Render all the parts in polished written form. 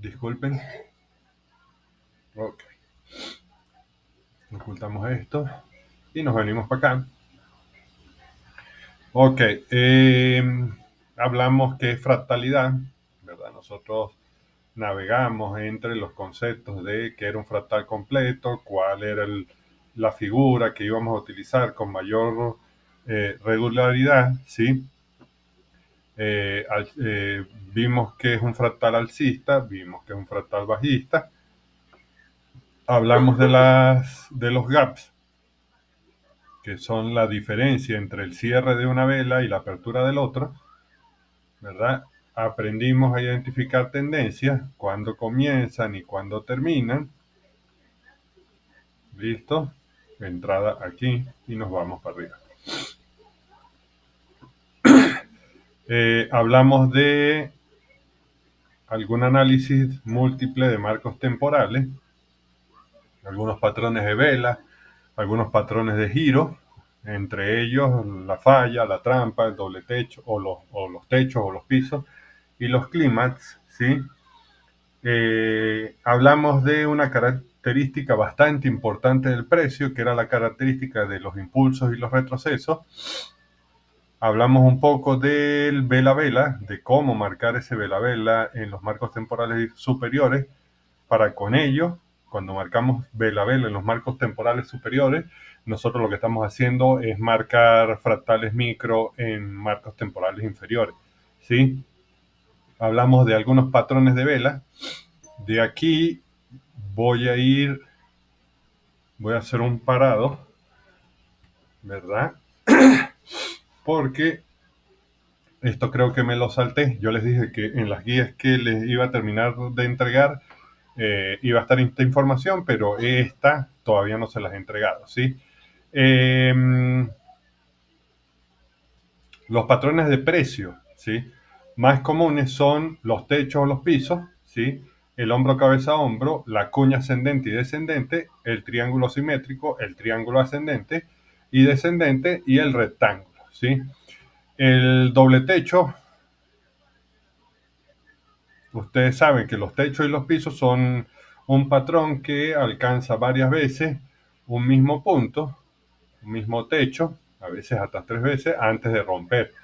Disculpen. Ok. Ocultamos esto y nos venimos para acá. Ok. Hablamos que es fractalidad, ¿verdad? Nosotros navegamos entre los conceptos de qué era un fractal completo, cuál era la figura que íbamos a utilizar con mayor regularidad, ¿sí? Vimos que es un fractal alcista, vimos que es un fractal bajista, hablamos de los gaps, que son la diferencia entre el cierre de una vela y la apertura del otro, ¿verdad? Aprendimos a identificar tendencias, cuándo comienzan y cuándo terminan. Listo. Entrada aquí y nos vamos para arriba. Hablamos de algún análisis múltiple de marcos temporales, algunos patrones de vela, algunos patrones de giro, entre ellos la falla, la trampa, el doble techo o los techos o los pisos y los clímax, ¿sí? Hablamos de una característica bastante importante del precio, que era la característica de los impulsos y los retrocesos. Hablamos un poco del vela-vela, de cómo marcar ese vela-vela en los marcos temporales superiores, para con ello, cuando marcamos vela-vela en los marcos temporales superiores, nosotros lo que estamos haciendo es marcar fractales micro en marcos temporales inferiores, ¿sí? Hablamos de algunos patrones de vela. De aquí voy a hacer un parado, ¿verdad? Porque esto creo que me lo salté. Yo les dije que en las guías que les iba a terminar de entregar iba a estar esta información, pero esta todavía no se las he entregado, ¿sí? Los patrones de precio, ¿sí? Más comunes son los techos o los pisos, ¿sí? El hombro cabeza a hombro, la cuña ascendente y descendente, el triángulo simétrico, el triángulo ascendente y descendente y el rectángulo, ¿sí? El doble techo, ustedes saben que los techos y los pisos son un patrón que alcanza varias veces un mismo punto, un mismo techo, a veces hasta 3 veces, antes de romper.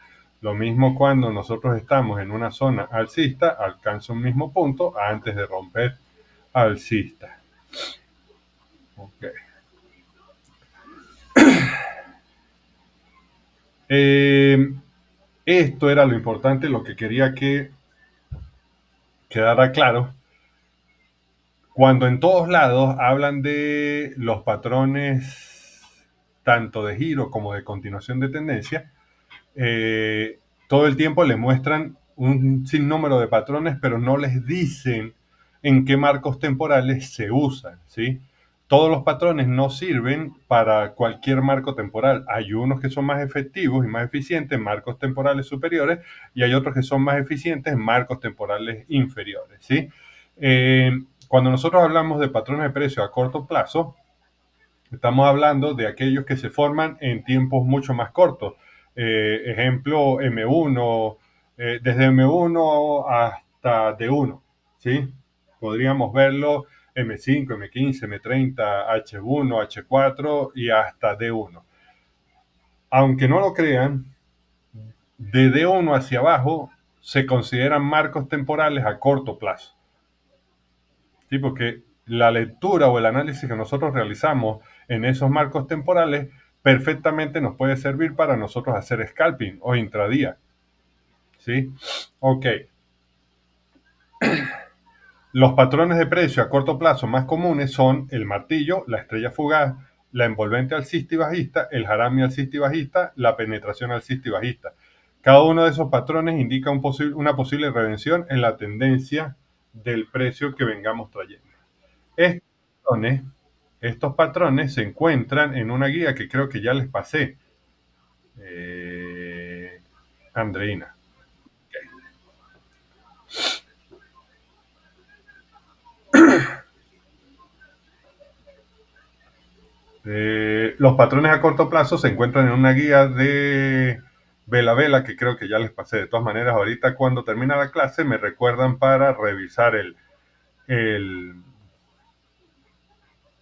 Lo mismo cuando nosotros estamos en una zona alcista, alcanza un mismo punto antes de romper alcista. Okay. Esto era lo importante, lo que quería que quedara claro. Cuando en todos lados hablan de los patrones tanto de giro como de continuación de tendencia, todo el tiempo le muestran un sinnúmero de patrones, pero no les dicen en qué marcos temporales se usan, ¿sí? Todos los patrones no sirven para cualquier marco temporal. Hay unos que son más efectivos y más eficientes en marcos temporales superiores y hay otros que son más eficientes en marcos temporales inferiores, ¿sí? Cuando nosotros hablamos de patrones de precio a corto plazo, estamos hablando de aquellos que se forman en tiempos mucho más cortos. Ejemplo, M1, desde M1 hasta D1, ¿sí? Podríamos verlo M5, M15, M30, H1, H4 y hasta D1. Aunque no lo crean, de D1 hacia abajo se consideran marcos temporales a corto plazo. ¿Sí? Porque la lectura o el análisis que nosotros realizamos en esos marcos temporales perfectamente nos puede servir para nosotros hacer scalping o intradía. ¿Sí? Ok. Los patrones de precio a corto plazo más comunes son el martillo, la estrella fugaz, la envolvente alcista y bajista, el harami alcista y bajista, la penetración alcista y bajista. Cada uno de esos patrones indica una posible redención en la tendencia del precio que vengamos trayendo. Estos patrones, estos patrones se encuentran en una guía que creo que ya les pasé, Andreina. Los patrones a corto plazo se encuentran en una guía de Vela Vela que creo que ya les pasé. De todas maneras, ahorita cuando termina la clase me recuerdan para revisar el,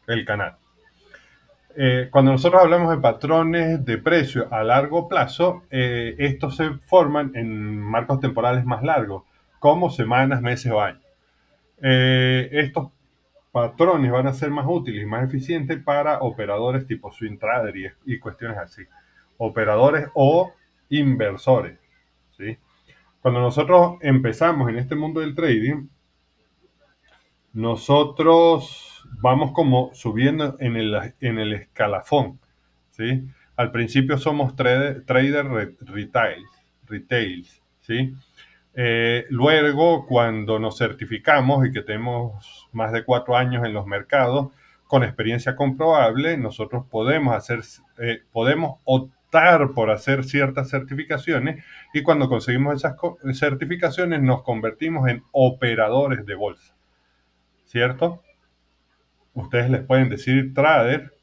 el canal. Cuando nosotros hablamos de patrones de precio a largo plazo, estos se forman en marcos temporales más largos, como semanas, meses o años. Estos patrones van a ser más útiles y más eficientes para operadores tipo swing trader y cuestiones así. Operadores o inversores. ¿Sí? Cuando nosotros empezamos en este mundo del trading, nosotros vamos como subiendo en el escalafón. ¿Sí? Al principio somos trader retails, ¿sí? Luego, cuando nos certificamos y que tenemos más de 4 años en los mercados, con experiencia comprobable, nosotros podemos optar por hacer ciertas certificaciones y cuando conseguimos esas certificaciones nos convertimos en operadores de bolsa, ¿cierto? Ustedes les pueden decir trader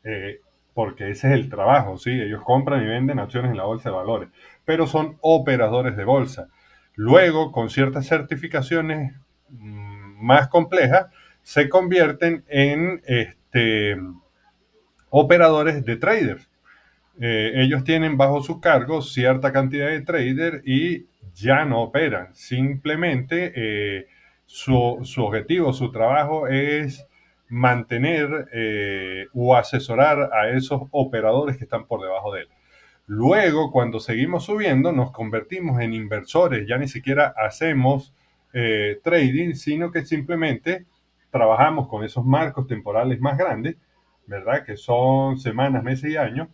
eh, porque ese es el trabajo, ¿sí? Ellos compran y venden acciones en la bolsa de valores, pero son operadores de bolsa. Luego, con ciertas certificaciones más complejas, se convierten en operadores de traders. Ellos tienen bajo su cargo cierta cantidad de traders y ya no operan. Simplemente su objetivo, su trabajo es mantener o asesorar a esos operadores que están por debajo de él. Luego, cuando seguimos subiendo, nos convertimos en inversores. Ya ni siquiera hacemos trading, sino que simplemente trabajamos con esos marcos temporales más grandes, ¿verdad? Que son semanas, meses y años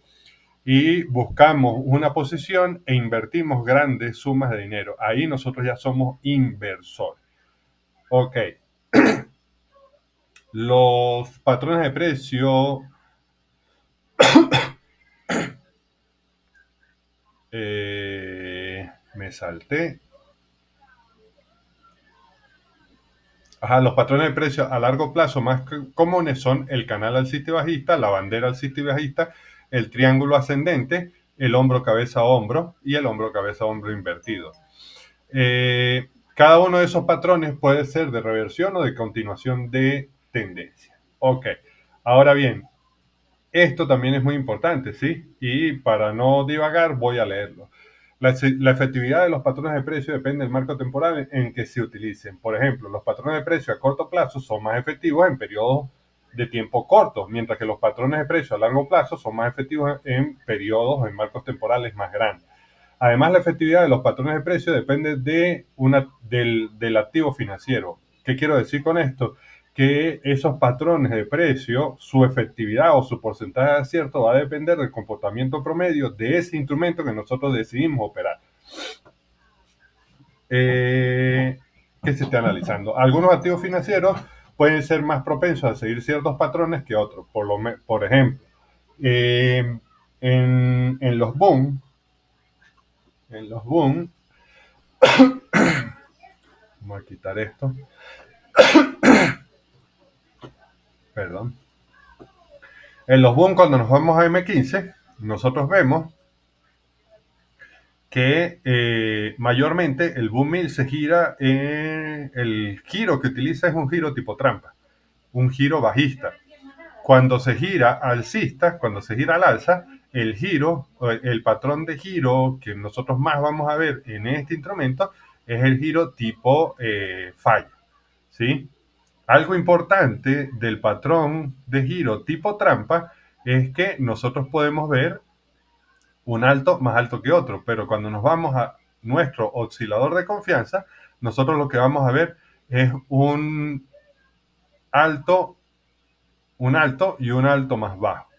y buscamos una posición e invertimos grandes sumas de dinero. Ahí nosotros ya somos inversores. Ok. Los patrones de precio me salté. Ajá, los patrones de precio a largo plazo más comunes son el canal alcista y bajista, la bandera alcista y bajista, el triángulo ascendente, el hombro cabeza hombro y el hombro cabeza hombro invertido. Cada uno de esos patrones puede ser de reversión o de continuación de tendencia. Ok, ahora bien, esto también es muy importante, ¿sí? Y para no divagar, voy a leerlo. La efectividad de los patrones de precio depende del marco temporal en que se utilicen. Por ejemplo, los patrones de precio a corto plazo son más efectivos en periodos de tiempo cortos, mientras que los patrones de precio a largo plazo son más efectivos en periodos o en marcos temporales más grandes. Además, la efectividad de los patrones de precio depende del activo financiero. ¿Qué quiero decir con esto? Que esos patrones de precio, su efectividad o su porcentaje de acierto va a depender del comportamiento promedio de ese instrumento que nosotros decidimos operar. ¿Qué se está analizando? Algunos activos financieros pueden ser más propensos a seguir ciertos patrones que otros. Por ejemplo, en los boom, en los boom, vamos a quitar esto, perdón. En los boom, cuando nos vamos a M15, nosotros vemos que mayormente el boom 1000 se gira, el giro que utiliza es un giro tipo trampa, un giro bajista. Cuando se gira alcista, cuando se gira al alza, el giro, el patrón de giro que nosotros más vamos a ver en este instrumento es el giro tipo falla, ¿sí? Algo importante del patrón de giro tipo trampa es que nosotros podemos ver un alto más alto que otro, pero cuando nos vamos a nuestro oscilador de confianza, nosotros lo que vamos a ver es alto, un alto y un alto más bajo.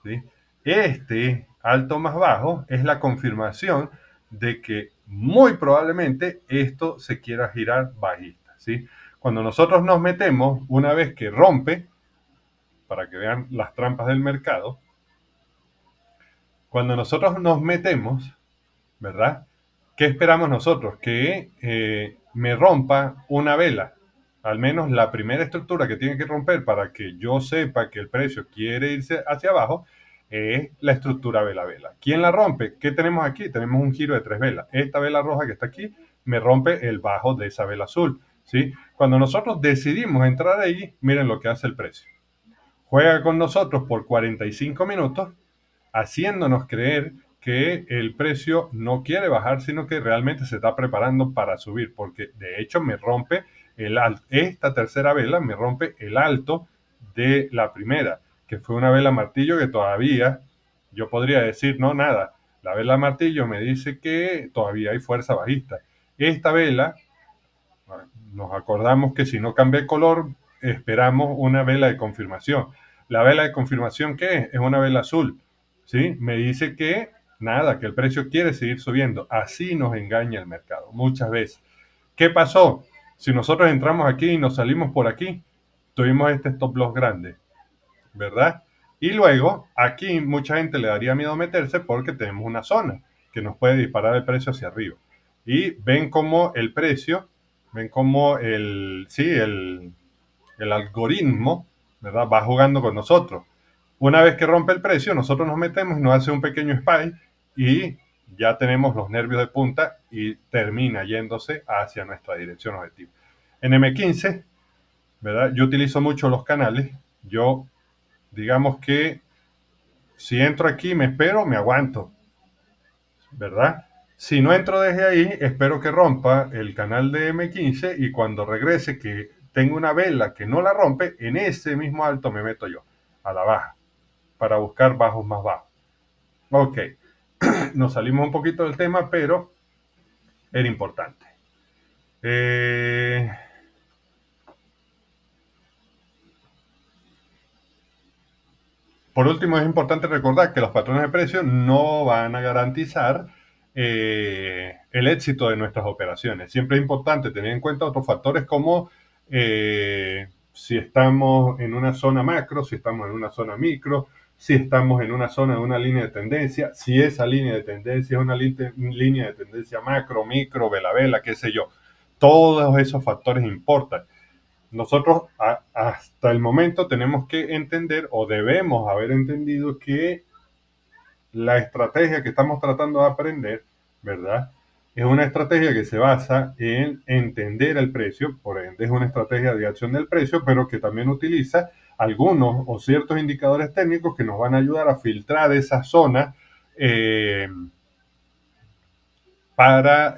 ¿Sí? Este alto más bajo es la confirmación de que muy probablemente esto se quiera girar bajista. ¿Sí? Cuando nosotros nos metemos, una vez que rompe, para que vean las trampas del mercado, cuando nosotros nos metemos, ¿verdad? ¿Qué esperamos nosotros? Que me rompa una vela, al menos la primera estructura que tiene que romper para que yo sepa que el precio quiere irse hacia abajo es la estructura vela-vela. ¿Quién la rompe? ¿Qué tenemos aquí? Tenemos un giro de 3 velas. Esta vela roja que está aquí me rompe el bajo de esa vela azul. ¿sí? Cuando nosotros decidimos entrar ahí, miren lo que hace el precio. Juega con nosotros por 45 minutos, haciéndonos creer que el precio no quiere bajar, sino que realmente se está preparando para subir, porque de hecho me rompe esta tercera vela me rompe el alto de la primera, que fue una vela martillo que todavía yo podría decir, no, nada, la vela martillo me dice que todavía hay fuerza bajista. Esta vela, nos acordamos que si no cambia el color, esperamos una vela de confirmación. La vela de confirmación, ¿qué es? Es una vela azul, ¿sí? Me dice que nada, que el precio quiere seguir subiendo. Así nos engaña el mercado muchas veces. ¿Qué pasó? Si nosotros entramos aquí y nos salimos por aquí, tuvimos este stop loss grande, ¿verdad? Y luego, aquí mucha gente le daría miedo meterse porque tenemos una zona que nos puede disparar el precio hacia arriba. Y ven cómo el precio, ven cómo el algoritmo, ¿verdad? Va jugando con nosotros. Una vez que rompe el precio, nosotros nos metemos y nos hace un pequeño spy y ya tenemos los nervios de punta y termina yéndose hacia nuestra dirección objetivo. En M15, ¿verdad? Yo utilizo mucho los canales. Yo, digamos que si entro aquí, me espero, me aguanto, ¿verdad? Si no entro desde ahí, espero que rompa el canal de M15 y cuando regrese, que tengo una vela que no la rompe, en ese mismo alto me meto yo, a la baja, para buscar bajos más bajos. Ok, nos salimos un poquito del tema, pero era importante. Por último, es importante recordar que los patrones de precios no van a garantizar el éxito de nuestras operaciones. Siempre es importante tener en cuenta otros factores como si estamos en una zona macro, si estamos en una zona micro, si estamos en una zona de una línea de tendencia, si esa línea de tendencia es una línea de tendencia macro, micro, vela vela, qué sé yo. Todos esos factores importan. Nosotros hasta el momento tenemos que entender o debemos haber entendido que la estrategia que estamos tratando de aprender, ¿verdad? Es una estrategia que se basa en entender el precio, por ende es una estrategia de acción del precio, pero que también utiliza algunos o ciertos indicadores técnicos que nos van a ayudar a filtrar esa zona eh, para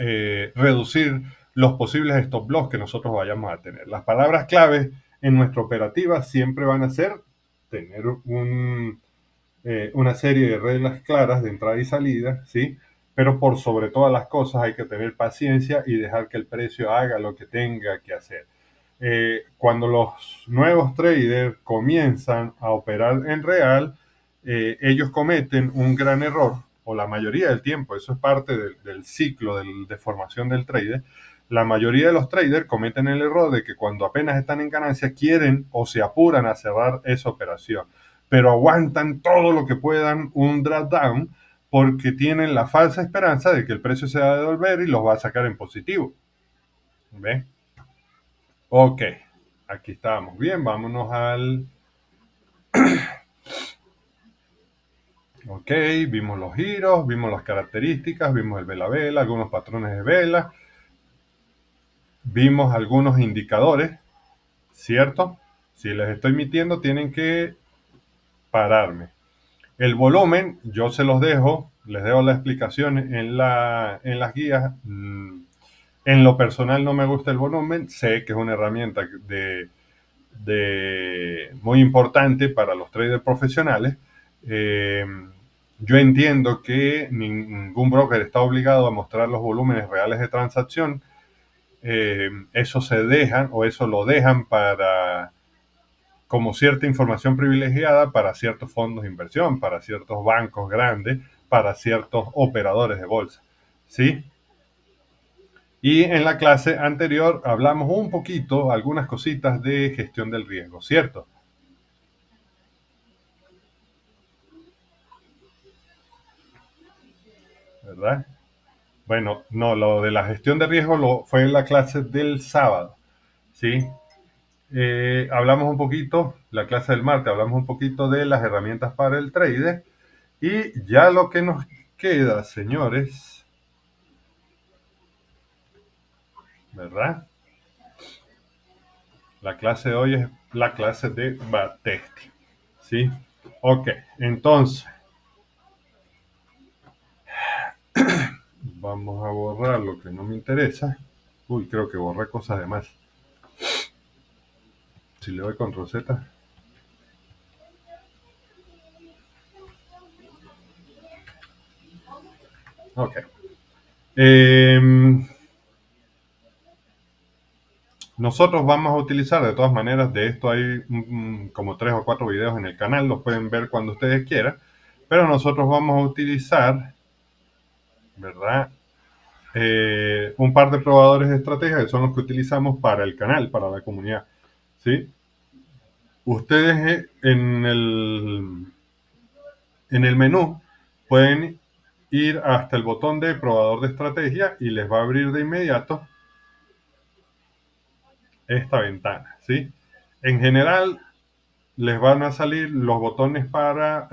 reducir los posibles stop loss que nosotros vayamos a tener. Las palabras claves en nuestra operativa siempre van a ser tener una serie de reglas claras de entrada y salida, ¿sí? Pero por sobre todas las cosas hay que tener paciencia y dejar que el precio haga lo que tenga que hacer. Cuando los nuevos traders comienzan a operar en real, ellos cometen un gran error, o la mayoría del tiempo, eso es parte del ciclo de formación del trader. La mayoría de los traders cometen el error de que cuando apenas están en ganancia quieren o se apuran a cerrar esa operación, pero aguantan todo lo que puedan un drawdown porque tienen la falsa esperanza de que el precio se va a devolver y los va a sacar en positivo. ¿Ve? Ok, aquí estamos. Bien, vámonos al... Ok, vimos los giros, vimos las características, vimos el vela vela, algunos patrones de vela, vimos algunos indicadores, ¿cierto? Si les estoy mintiendo, tienen que pararme. El volumen, yo se los dejo, les dejo la explicación en las guías. En lo personal no me gusta el volumen, sé que es una herramienta muy importante para los traders profesionales. Yo entiendo que ningún broker está obligado a mostrar los volúmenes reales de transacción. Eso se dejan o eso lo dejan para como cierta información privilegiada para ciertos fondos de inversión, para ciertos bancos grandes, para ciertos operadores de bolsa. ¿Sí? Y en la clase anterior hablamos un poquito, algunas cositas de gestión del riesgo, ¿cierto? ¿Verdad? Bueno, no, lo de la gestión de riesgo fue en la clase del sábado, ¿sí? Hablamos un poquito, la clase del martes, hablamos un poquito de las herramientas para el trader y ya lo que nos queda, señores, ¿verdad? La clase de hoy es la clase de backtesting. ¿Sí? Ok, entonces vamos a borrar lo que no me interesa. Uy, creo que borré cosas de más. Si le doy control Z. Ok. Nosotros vamos a utilizar, de todas maneras, de esto hay como 3 o 4 videos en el canal, los pueden ver cuando ustedes quieran, pero nosotros vamos a utilizar, ¿verdad? Un par de probadores de estrategia que son los que utilizamos para el canal, para la comunidad, ¿sí? Ustedes en el menú pueden ir hasta el botón de probador de estrategia y les va a abrir de inmediato esta ventana, ¿sí? En general, les van a salir los botones para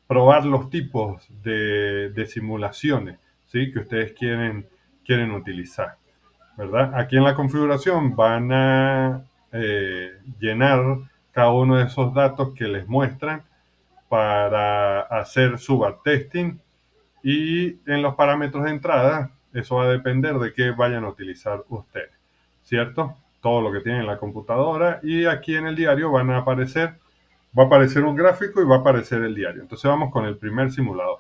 probar los tipos de simulaciones, ¿sí? Que ustedes quieren utilizar, ¿verdad? Aquí en la configuración van a llenar cada uno de esos datos que les muestran para hacer su backtesting, y en los parámetros de entrada eso va a depender de qué vayan a utilizar ustedes, ¿cierto? Todo lo que tienen en la computadora, y aquí en el diario va a aparecer un gráfico y va a aparecer el diario. Entonces vamos con el primer simulador.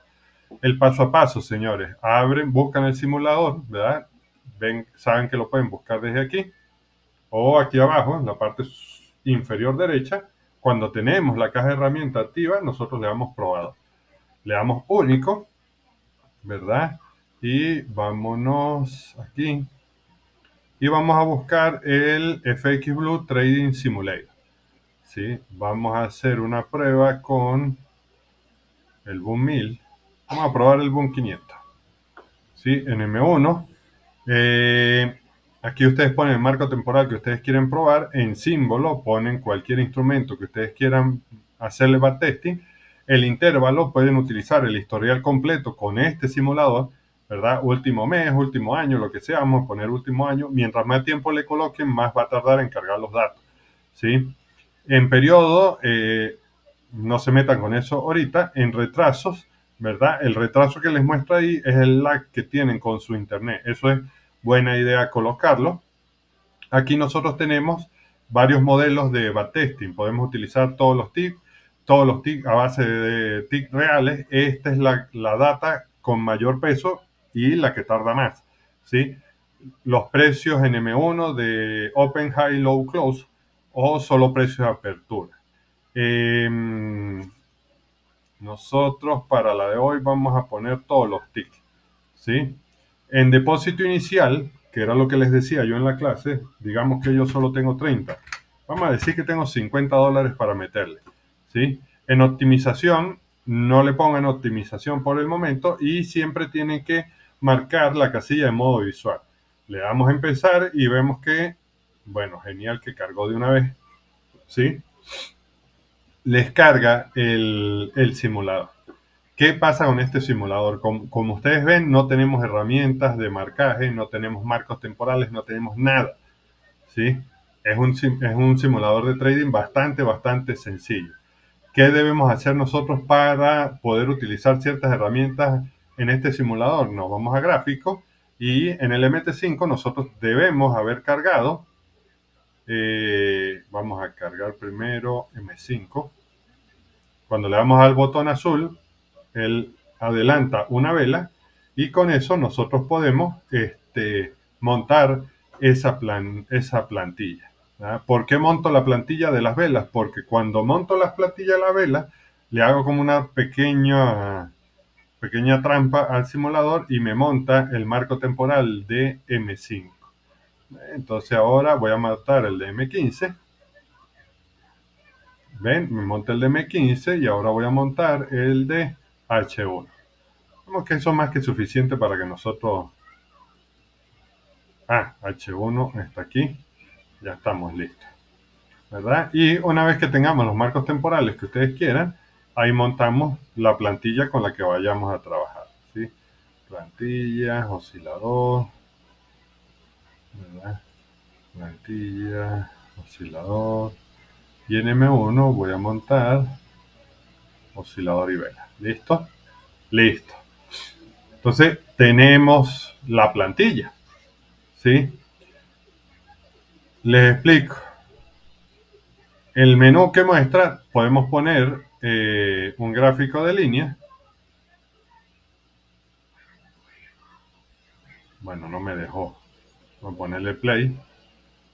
El paso a paso, señores. Abren, buscan el simulador, ¿verdad? Ven, saben que lo pueden buscar desde aquí o aquí abajo, en la parte inferior derecha. Cuando tenemos la caja de herramientas activa, nosotros le damos probador. Le damos único, ¿verdad? Y vámonos aquí. Y vamos a buscar el FX Blue Trading Simulator. ¿Sí? Vamos a hacer una prueba con el Boom 1000. Vamos a probar el Boom 500. ¿Sí? En M1. Aquí ustedes ponen el marco temporal que ustedes quieren probar. En símbolo ponen cualquier instrumento que ustedes quieran hacerle backtesting. El intervalo pueden utilizar el historial completo con este simulador, ¿verdad? Último mes, último año, lo que sea. Vamos a poner último año. Mientras más tiempo le coloquen, más va a tardar en cargar los datos, ¿sí? En periodo, no se metan con eso ahorita. En retrasos, ¿verdad? El retraso que les muestra ahí es el lag que tienen con su internet. Eso es buena idea colocarlo. Aquí nosotros tenemos varios modelos de backtesting. Podemos utilizar todos los tics a base de tics reales. Esta es la data con mayor peso y la que tarda más, ¿sí? Los precios en M1 de Open, High, Low, Close, o solo precios de apertura. Eh, Nosotros para la de hoy vamos a poner todos los tics, ¿sí? En depósito inicial, que era lo que les decía yo en la clase, digamos que yo solo tengo 30. Vamos a decir que tengo $50 para meterle, ¿sí? En optimización, no le pongan optimización por el momento y siempre tienen que marcar la casilla de modo visual. Le damos a empezar y vemos que, bueno, genial que cargó de una vez, ¿sí? Les carga el simulador. ¿Qué pasa con este simulador? Como ustedes ven, no tenemos herramientas de marcaje, no tenemos marcos temporales, no tenemos nada, ¿sí? Es un simulador de trading bastante sencillo. ¿Qué debemos hacer nosotros para poder utilizar ciertas herramientas en este simulador? Nos vamos a gráfico y en el MT5 nosotros debemos haber cargado, vamos a cargar primero M5. Cuando le damos al botón azul, él adelanta una vela y con eso nosotros podemos montar esa plantilla, ¿verdad? ¿Por qué monto la plantilla de las velas? Porque cuando monto las plantillas de la vela, le hago como una pequeña trampa al simulador y me monta el marco temporal de M5. Entonces ahora voy a montar el de M15. ¿Ven? Me monta el de M15 y ahora voy a montar el de H1. Como que eso es más que suficiente para que nosotros... H1 está aquí. Ya estamos listos, ¿verdad? Y una vez que tengamos los marcos temporales que ustedes quieran, ahí montamos la plantilla con la que vayamos a trabajar, ¿sí? Plantilla, oscilador, ¿verdad? Plantilla. oscilador. Y en M1 voy a montar oscilador y vela. ¿Listo? Listo. Entonces tenemos la plantilla. ¿Sí? Les explico. El menú que muestra, podemos poner un gráfico de línea. Bueno, no me dejó. Voy a ponerle play.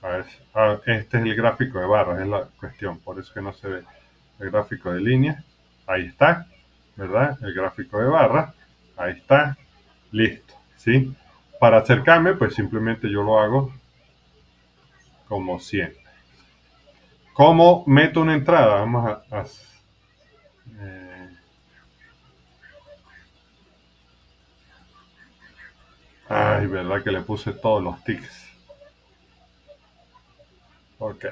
A ver, este es el gráfico de barras, es la cuestión. Por eso que no se ve el gráfico de línea. Ahí está, ¿verdad? El gráfico de barras. Ahí está. Listo, ¿sí? Para acercarme, pues simplemente yo lo hago como 100. ¿Cómo meto una entrada? Vamos a eh, ay, verdad que le puse todos los tics. Ok.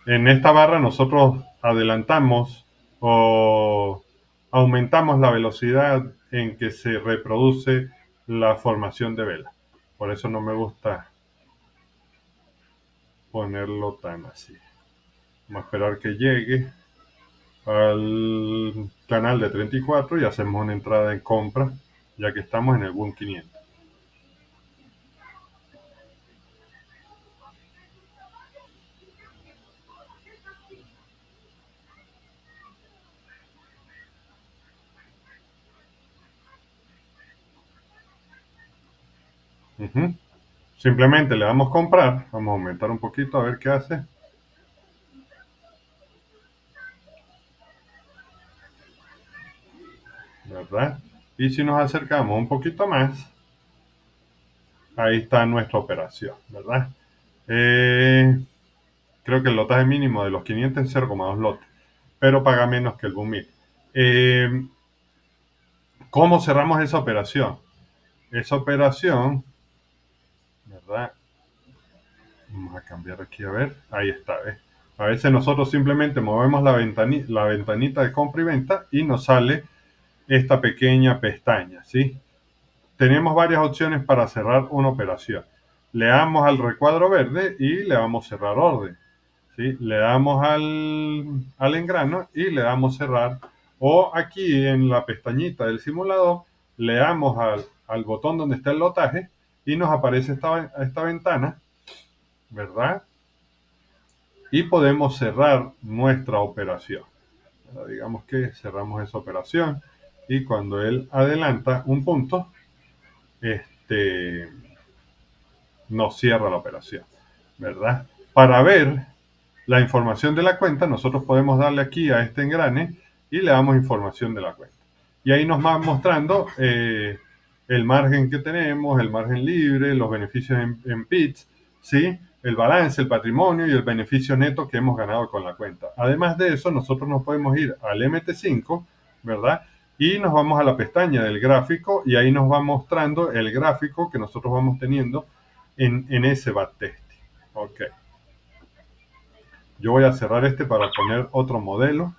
En esta barra nosotros adelantamos o aumentamos la velocidad en que se reproduce la formación de vela. Por eso no me gusta ponerlo tan así. Vamos a esperar que llegue al canal de 34 y hacemos una entrada en compra, ya que estamos en el boom 500. Uh-huh. Simplemente le damos comprar, vamos a aumentar un poquito a ver qué hace, ¿verdad? Y si nos acercamos un poquito más, ahí está nuestra operación, ¿verdad? Eh, Creo que el lotaje mínimo de los 500 es 0,2 lotes, pero paga menos que el boom 1000. Eh, ¿Cómo cerramos esa operación? Esa operación, ¿verdad? Vamos a cambiar aquí a ver. Ahí está, ¿ves? A veces nosotros simplemente movemos la ventanita de compra y venta y nos sale esta pequeña pestaña, ¿sí? Tenemos varias opciones para cerrar una operación. Le damos al recuadro verde y le damos cerrar orden. ¿Sí? Le damos al engrano y le damos cerrar. O aquí en la pestañita del simulador, le damos al botón donde está el lotaje y nos aparece esta ventana, ¿verdad? Y podemos cerrar nuestra operación. Digamos que cerramos esa operación y cuando él adelanta un punto, este, nos cierra la operación, ¿verdad? Para ver la información de la cuenta, nosotros podemos darle aquí a este engrane y le damos información de la cuenta. Y ahí nos va mostrando el margen que tenemos, el margen libre, los beneficios en bits, ¿sí? El balance, el patrimonio y el beneficio neto que hemos ganado con la cuenta. Además de eso, nosotros nos podemos ir al MT5, ¿verdad? Y nos vamos a la pestaña del gráfico y ahí nos va mostrando el gráfico que nosotros vamos teniendo en ese backtest. Ok. Yo voy a cerrar este para poner otro modelo.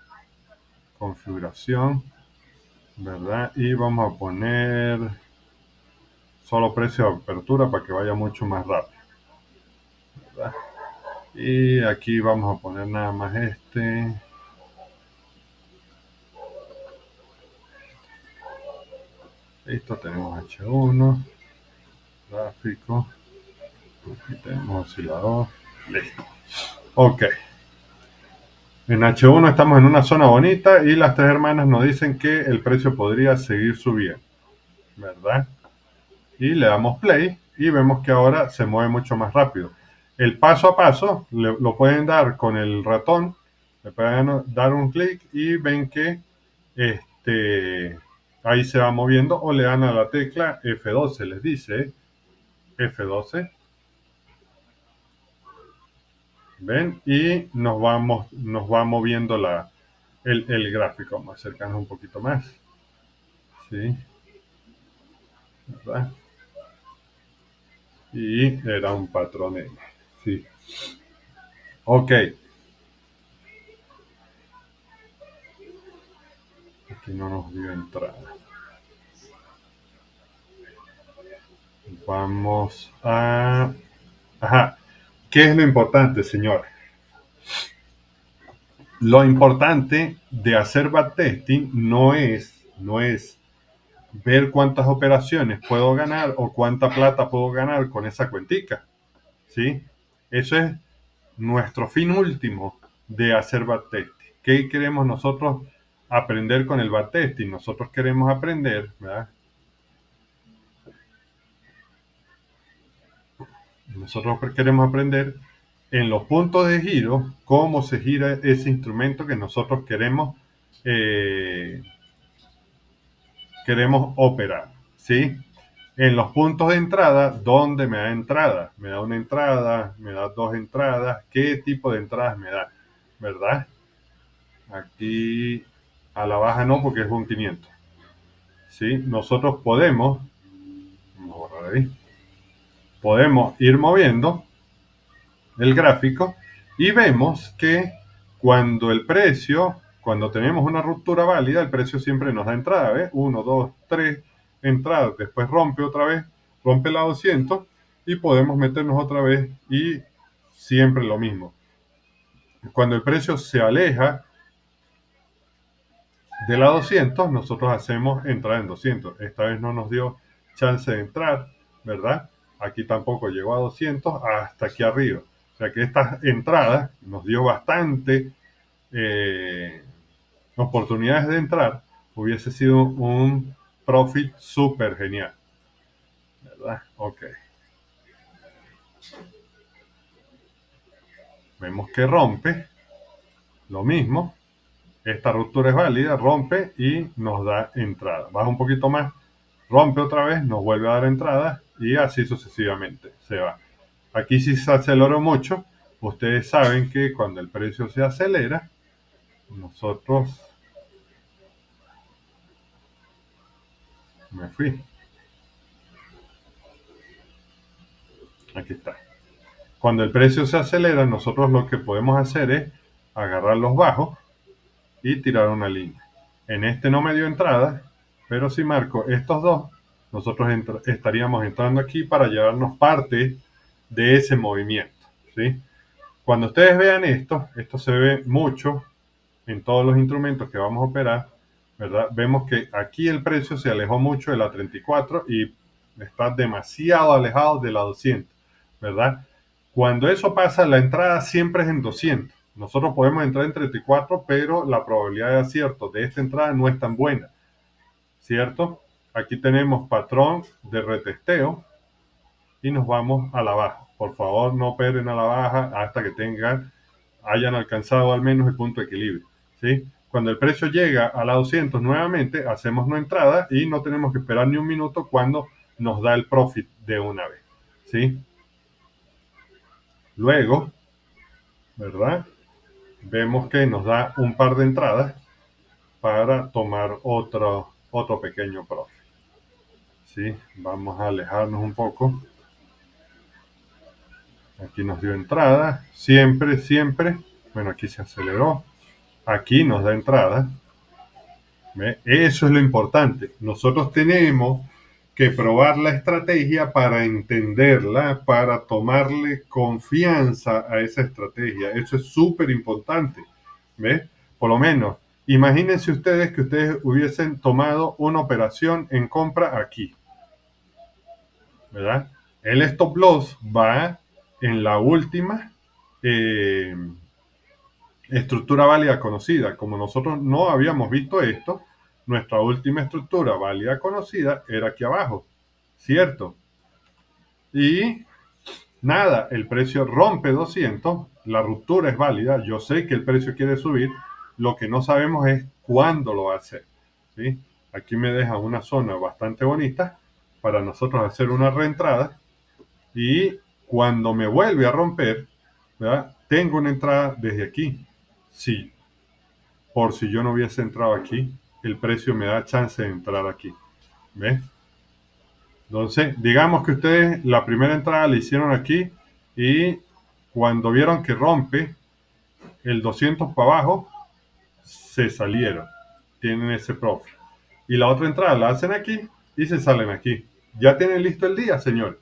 Configuración, ¿verdad? Y vamos a poner solo precio de apertura para que vaya mucho más rápido, ¿verdad? Y aquí vamos a poner nada más este. Listo, tenemos H1, gráfico, aquí tenemos oscilador, listo. Ok, en H1 estamos en una zona bonita y las tres hermanas nos dicen que el precio podría seguir subiendo, ¿verdad? Y le damos play y vemos que ahora se mueve mucho más rápido. El paso a paso lo pueden dar con el ratón, le pueden dar un clic y ven que este, ahí se va moviendo o le dan a la tecla F12, les dice F12, ven y nos va moviendo el gráfico. Vamos a acercarnos un poquito más, ¿sí? ¿Verdad? Y era un patrón M, ¿sí? Ok, aquí no nos dio entrada. Vamos a... Ajá. ¿Qué es lo importante, señores? Lo importante de hacer backtesting no es ver cuántas operaciones puedo ganar o cuánta plata puedo ganar con esa cuentica, ¿sí? Eso es nuestro fin último de hacer backtesting. ¿Qué queremos nosotros aprender con el backtesting? Nosotros queremos aprender, ¿verdad? Nosotros queremos aprender en los puntos de giro cómo se gira ese instrumento que nosotros queremos operar, ¿sí? En los puntos de entrada, ¿dónde me da entrada? Me da una entrada, me da dos entradas, ¿qué tipo de entradas me da? ¿Verdad? Aquí a la baja no, porque es un 500. ¿Sí? Nosotros vamos a borrar ahí, podemos ir moviendo el gráfico y vemos que cuando tenemos una ruptura válida, el precio siempre nos da entrada, ¿ves? 1, 2, 3 entradas, después rompe otra vez, rompe la 200 y podemos meternos otra vez y siempre lo mismo. Cuando el precio se aleja de la 200, nosotros hacemos entrar en 200. Esta vez no nos dio chance de entrar, ¿verdad? Aquí tampoco llegó a 200 hasta aquí arriba. O sea que esta entrada nos dio bastante oportunidades de entrar. Hubiese sido un profit súper genial, ¿verdad? Ok. Vemos que rompe. Lo mismo. Esta ruptura es válida, rompe y nos da entrada. Baja un poquito más, rompe otra vez, nos vuelve a dar entrada y así sucesivamente se va. Aquí sí se aceleró mucho. Ustedes saben que cuando el precio se acelera, nosotros... Me fui. Aquí está. Cuando el precio se acelera, nosotros lo que podemos hacer es agarrar los bajos y tirar una línea. En este no me dio entrada, pero si marco estos dos, nosotros estaríamos entrando aquí para llevarnos parte de ese movimiento, ¿sí? Cuando ustedes vean esto se ve mucho en todos los instrumentos que vamos a operar, ¿verdad? Vemos que aquí el precio se alejó mucho de la 34 y está demasiado alejado de la 200, ¿verdad? Cuando eso pasa, la entrada siempre es en 200. Nosotros podemos entrar en 34, pero la probabilidad de acierto de esta entrada no es tan buena, ¿cierto? Aquí tenemos patrón de retesteo y nos vamos a la baja. Por favor, no operen a la baja hasta que hayan alcanzado al menos el punto de equilibrio, ¿sí? Cuando el precio llega a la 200 nuevamente, hacemos una entrada y no tenemos que esperar ni un minuto cuando nos da el profit de una vez, ¿sí? Luego, ¿verdad? Vemos que nos da un par de entradas para tomar otro pequeño profit, ¿sí? Vamos a alejarnos un poco. Aquí nos dio entrada, siempre. Bueno, aquí se aceleró. Aquí nos da entrada. ¿Ve? Eso es lo importante. Nosotros tenemos que probar la estrategia para entenderla, para tomarle confianza a esa estrategia. Eso es súper importante. ¿Ve? Por lo menos, imagínense ustedes que ustedes hubiesen tomado una operación en compra aquí, ¿verdad? El stop loss va en la última eh, estructura válida conocida. Como nosotros no habíamos visto esto, nuestra última estructura válida conocida era aquí abajo, ¿cierto? Y nada, el precio rompe 200, la ruptura es válida, yo sé que el precio quiere subir, lo que no sabemos es cuándo lo va a hacer, ¿sí? Aquí me deja una zona bastante bonita para nosotros hacer una reentrada y cuando me vuelve a romper, ¿verdad? Tengo una entrada desde aquí. Sí, por si yo no hubiese entrado aquí, el precio me da chance de entrar aquí. ¿Ves? Entonces, digamos que ustedes la primera entrada la hicieron aquí y cuando vieron que rompe el 200 para abajo, se salieron. Tienen ese profit. Y la otra entrada la hacen aquí y se salen aquí. Ya tienen listo el día, señor.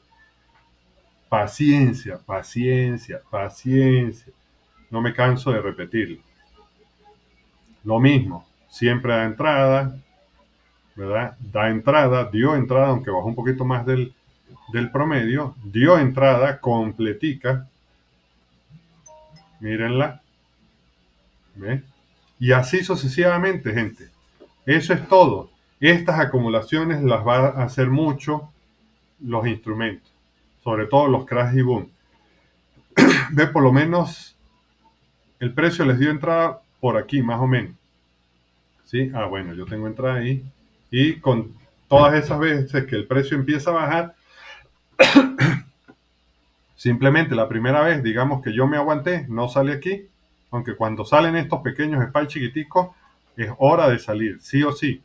Paciencia, paciencia, paciencia. No me canso de repetirlo. Lo mismo, siempre da entrada, ¿verdad? Da entrada, dio entrada, aunque bajó un poquito más del promedio, dio entrada completica, mírenla, ¿ve? Y así sucesivamente, gente. Eso es todo. Estas acumulaciones las va a hacer mucho los instrumentos, sobre todo los crash y boom. Ve, por lo menos el precio les dio entrada por aquí, más o menos. ¿Sí? Ah, bueno, yo tengo entrada ahí. Y con todas esas veces que el precio empieza a bajar, simplemente la primera vez, digamos que yo me aguanté, no sale aquí, aunque cuando salen estos pequeños spikes chiquiticos, es hora de salir, sí o sí.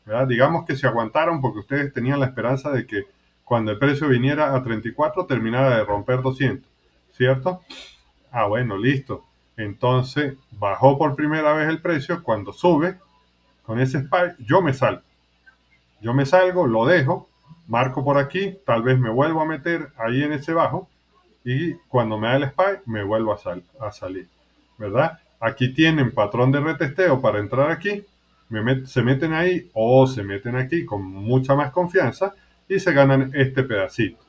¿Verdad? Digamos que se aguantaron porque ustedes tenían la esperanza de que cuando el precio viniera a 34 terminara de romper 200, ¿cierto? Ah, bueno, listo. Entonces bajó por primera vez el precio, cuando sube con ese spike, yo me salgo. Yo me salgo, lo dejo, marco por aquí, tal vez me vuelvo a meter ahí en ese bajo y cuando me da el spike me vuelvo a salir, ¿verdad? Aquí tienen patrón de retesteo para entrar aquí, se meten ahí o se meten aquí con mucha más confianza y se ganan este pedacito.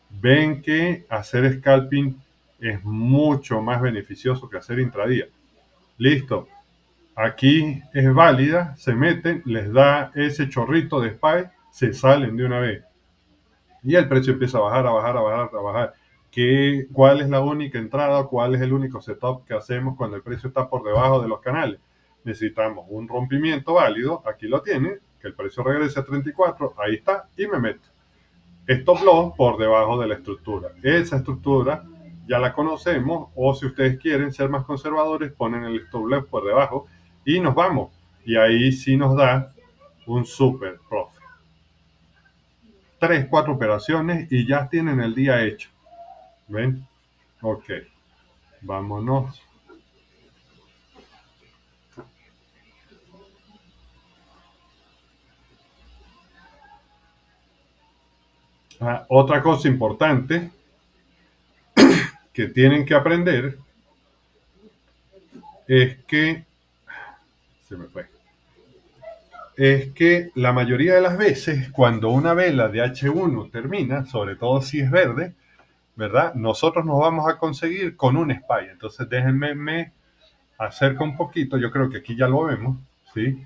Ven que hacer scalping es mucho más beneficioso que hacer intradía. Listo. Aquí es válida, se meten, les da ese chorrito de spike, se salen de una vez. Y el precio empieza a bajar, a bajar, a bajar, a bajar. ¿Cuál es la única entrada? ¿Cuál es el único setup que hacemos cuando el precio está por debajo de los canales? Necesitamos un rompimiento válido, aquí lo tiene, que el precio regrese a 34, ahí está, y me meto. Stop loss por debajo de la estructura. Esa estructura ya la conocemos, o si ustedes quieren ser más conservadores, ponen el stop loss por debajo y nos vamos. Y ahí sí nos da un super profit. 3, 4 operaciones y ya tienen el día hecho. ¿Ven? Ok. Vámonos. Otra cosa importante que tienen que aprender es que se me fue. Es que la mayoría de las veces cuando una vela de H1 termina, sobre todo si es verde, ¿verdad? Nosotros nos vamos a conseguir con un SPY. Entonces déjenme me acerco un poquito, yo creo que aquí ya lo vemos, ¿sí?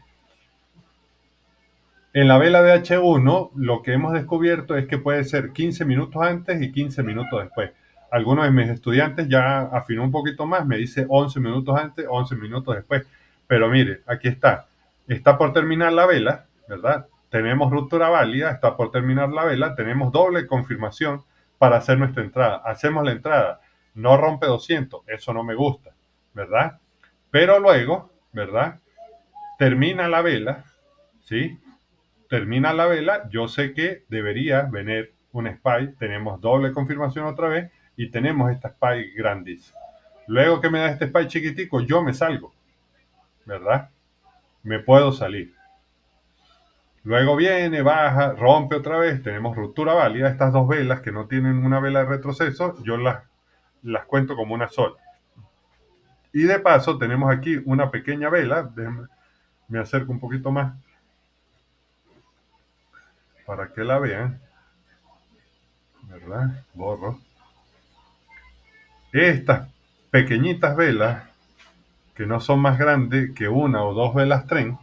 En la vela de H1 lo que hemos descubierto es que puede ser 15 minutos antes y 15 minutos después. Algunos de mis estudiantes ya afinó un poquito más, me dice 11 minutos antes, 11 minutos después. Pero mire, aquí está. Está por terminar la vela, ¿verdad? Tenemos ruptura válida, está por terminar la vela, tenemos doble confirmación para hacer nuestra entrada. Hacemos la entrada, no rompe 200, eso no me gusta, ¿verdad? Pero luego, ¿verdad? Termina la vela, ¿sí? Termina la vela, yo sé que debería venir un SPY, tenemos doble confirmación otra vez y tenemos esta SPY grandísima. Luego que me da este SPY chiquitico, yo me salgo, ¿verdad? Me puedo salir. Luego viene, baja, rompe otra vez, tenemos ruptura válida. Estas dos velas que no tienen una vela de retroceso, yo las cuento como una sola. Y de paso tenemos aquí una pequeña vela, déjenme, me acerco un poquito más para que la vean, ¿verdad? Borro. Estas pequeñitas velas, que no son más grandes que una o dos velas tren,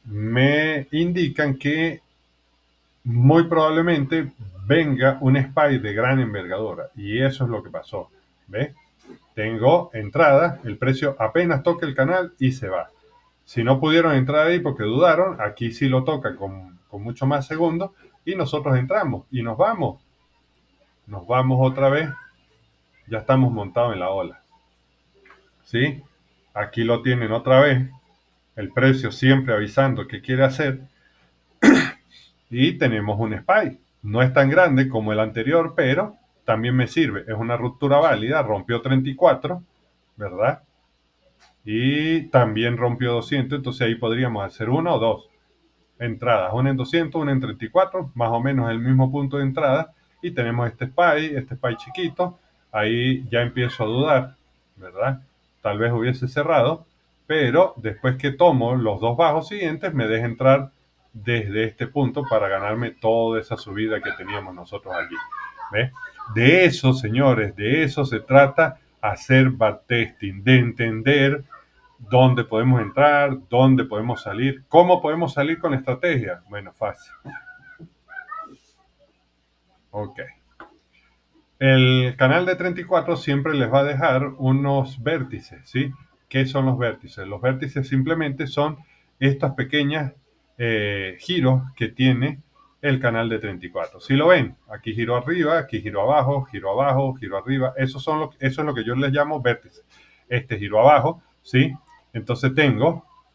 me indican que muy probablemente venga un SPY de gran envergadura. Y eso es lo que pasó. ¿Ves? Tengo entrada, el precio apenas toca el canal y se va. Si no pudieron entrar ahí porque dudaron, aquí sí lo toca con mucho más segundos y nosotros entramos y nos vamos. Nos vamos otra vez. Ya estamos montados en la ola. ¿Sí? Aquí lo tienen otra vez. El precio siempre avisando qué quiere hacer. Y tenemos un SPY. No es tan grande como el anterior, pero también me sirve. Es una ruptura válida. Rompió 34, ¿verdad? Y también rompió 200. Entonces ahí podríamos hacer una o dos entradas. Una en 200, una en 34. Más o menos el mismo punto de entrada. y tenemos este SPY chiquito. Ahí ya empiezo a dudar, ¿verdad? Tal vez hubiese cerrado, pero después que tomo los dos bajos siguientes, me deja entrar desde este punto para ganarme toda esa subida que teníamos nosotros aquí. ¿Ves? De eso, señores, de eso se trata hacer backtesting, de entender dónde podemos entrar, dónde podemos salir, cómo podemos salir con estrategia. Bueno, fácil. Ok. El canal de 34 siempre les va a dejar unos vértices, ¿sí? ¿Qué son los vértices? Los vértices simplemente son estas pequeñas giros que tiene el canal de 34. Si lo ven, aquí giro arriba, aquí giro abajo, giro abajo, giro arriba. Eso es lo que yo les llamo vértices. Este giro abajo, ¿sí? Entonces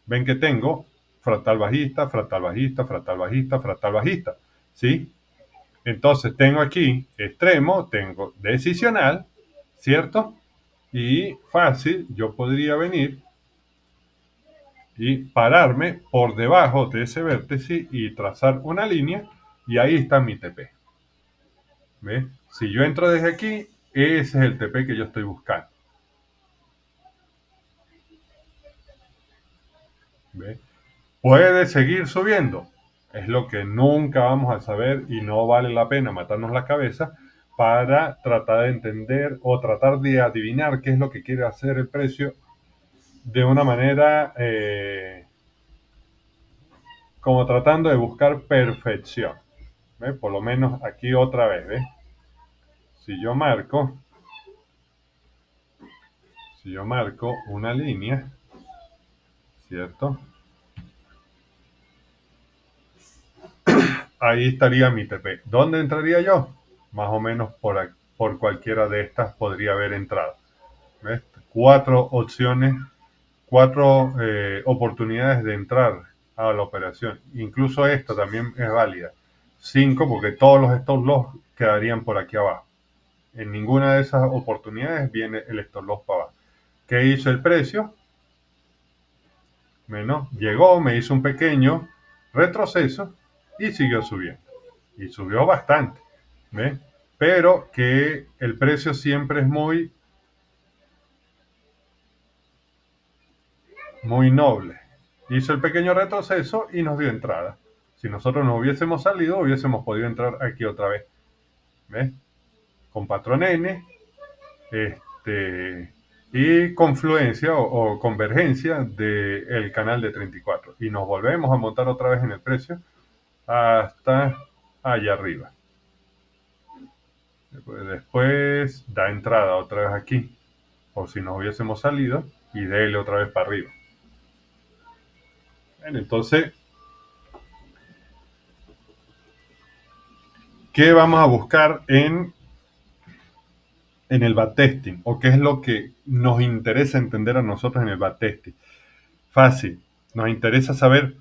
ven que tengo fractal bajista, fractal bajista, fractal bajista, fractal bajista, ¿sí? Entonces tengo aquí extremo, tengo decisional, ¿cierto? Y fácil, yo podría venir y pararme por debajo de ese vértice y trazar una línea y ahí está mi TP. ¿Ves? Si yo entro desde aquí, ese es el TP que yo estoy buscando. ¿Ves? Puede seguir subiendo. Es lo que nunca vamos a saber y no vale la pena matarnos la cabeza para tratar de entender o tratar de adivinar qué es lo que quiere hacer el precio de una manera como tratando de buscar perfección. ¿Ve? Por lo menos aquí otra vez, ¿ves? Si yo marco, si yo marco una línea, ¿cierto? Ahí estaría mi TP. ¿Dónde entraría yo? Más o menos por cualquiera de estas podría haber entrado. ¿Ves? Cuatro opciones, cuatro oportunidades de entrar a la operación. Incluso esta también es válida. Cinco, porque todos los stop loss quedarían por aquí abajo. En ninguna de esas oportunidades viene el stop loss para abajo. ¿Qué hizo el precio? Bueno, llegó, me hizo un pequeño retroceso y siguió subiendo. Y subió bastante. ¿Ves? Pero que el precio siempre es muy noble. Hizo el pequeño retroceso y nos dio entrada. Si nosotros no hubiésemos salido, hubiésemos podido entrar aquí otra vez. ¿Ves? Con patrón N y confluencia o convergencia del canal de 34. Y nos volvemos a montar otra vez en el precio hasta allá arriba. Después da entrada otra vez aquí, por si nos hubiésemos salido, y déle otra vez para arriba. Bueno, entonces, ¿qué vamos a buscar en el backtesting? ¿O qué es lo que nos interesa entender a nosotros en el backtesting? Fácil, nos interesa saber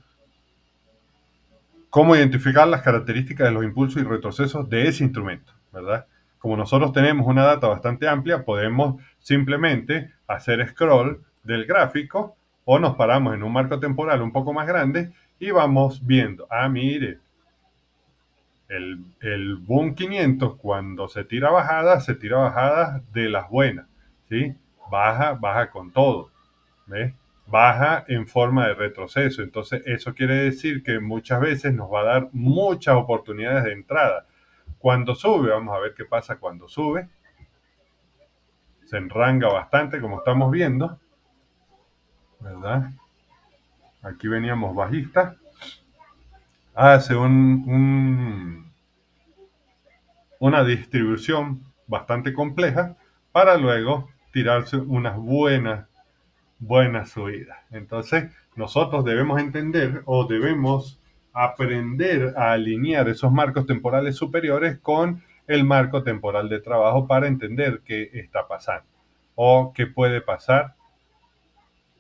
cómo identificar las características de los impulsos y retrocesos de ese instrumento, ¿verdad? Como nosotros tenemos una data bastante amplia, podemos simplemente hacer scroll del gráfico o nos paramos en un marco temporal un poco más grande y vamos viendo, mire, el Boom 500 cuando se tira bajadas de las buenas, ¿sí? Baja con todo, ¿ves? Baja en forma de retroceso. Entonces, eso quiere decir que muchas veces nos va a dar muchas oportunidades de entrada. Cuando sube, vamos a ver qué pasa cuando sube. Se enranga bastante, como estamos viendo, ¿verdad? Aquí veníamos bajistas. Hace una distribución bastante compleja para luego tirarse unas buenas subidas. Entonces, nosotros debemos entender o debemos aprender a alinear esos marcos temporales superiores con el marco temporal de trabajo para entender qué está pasando o qué puede pasar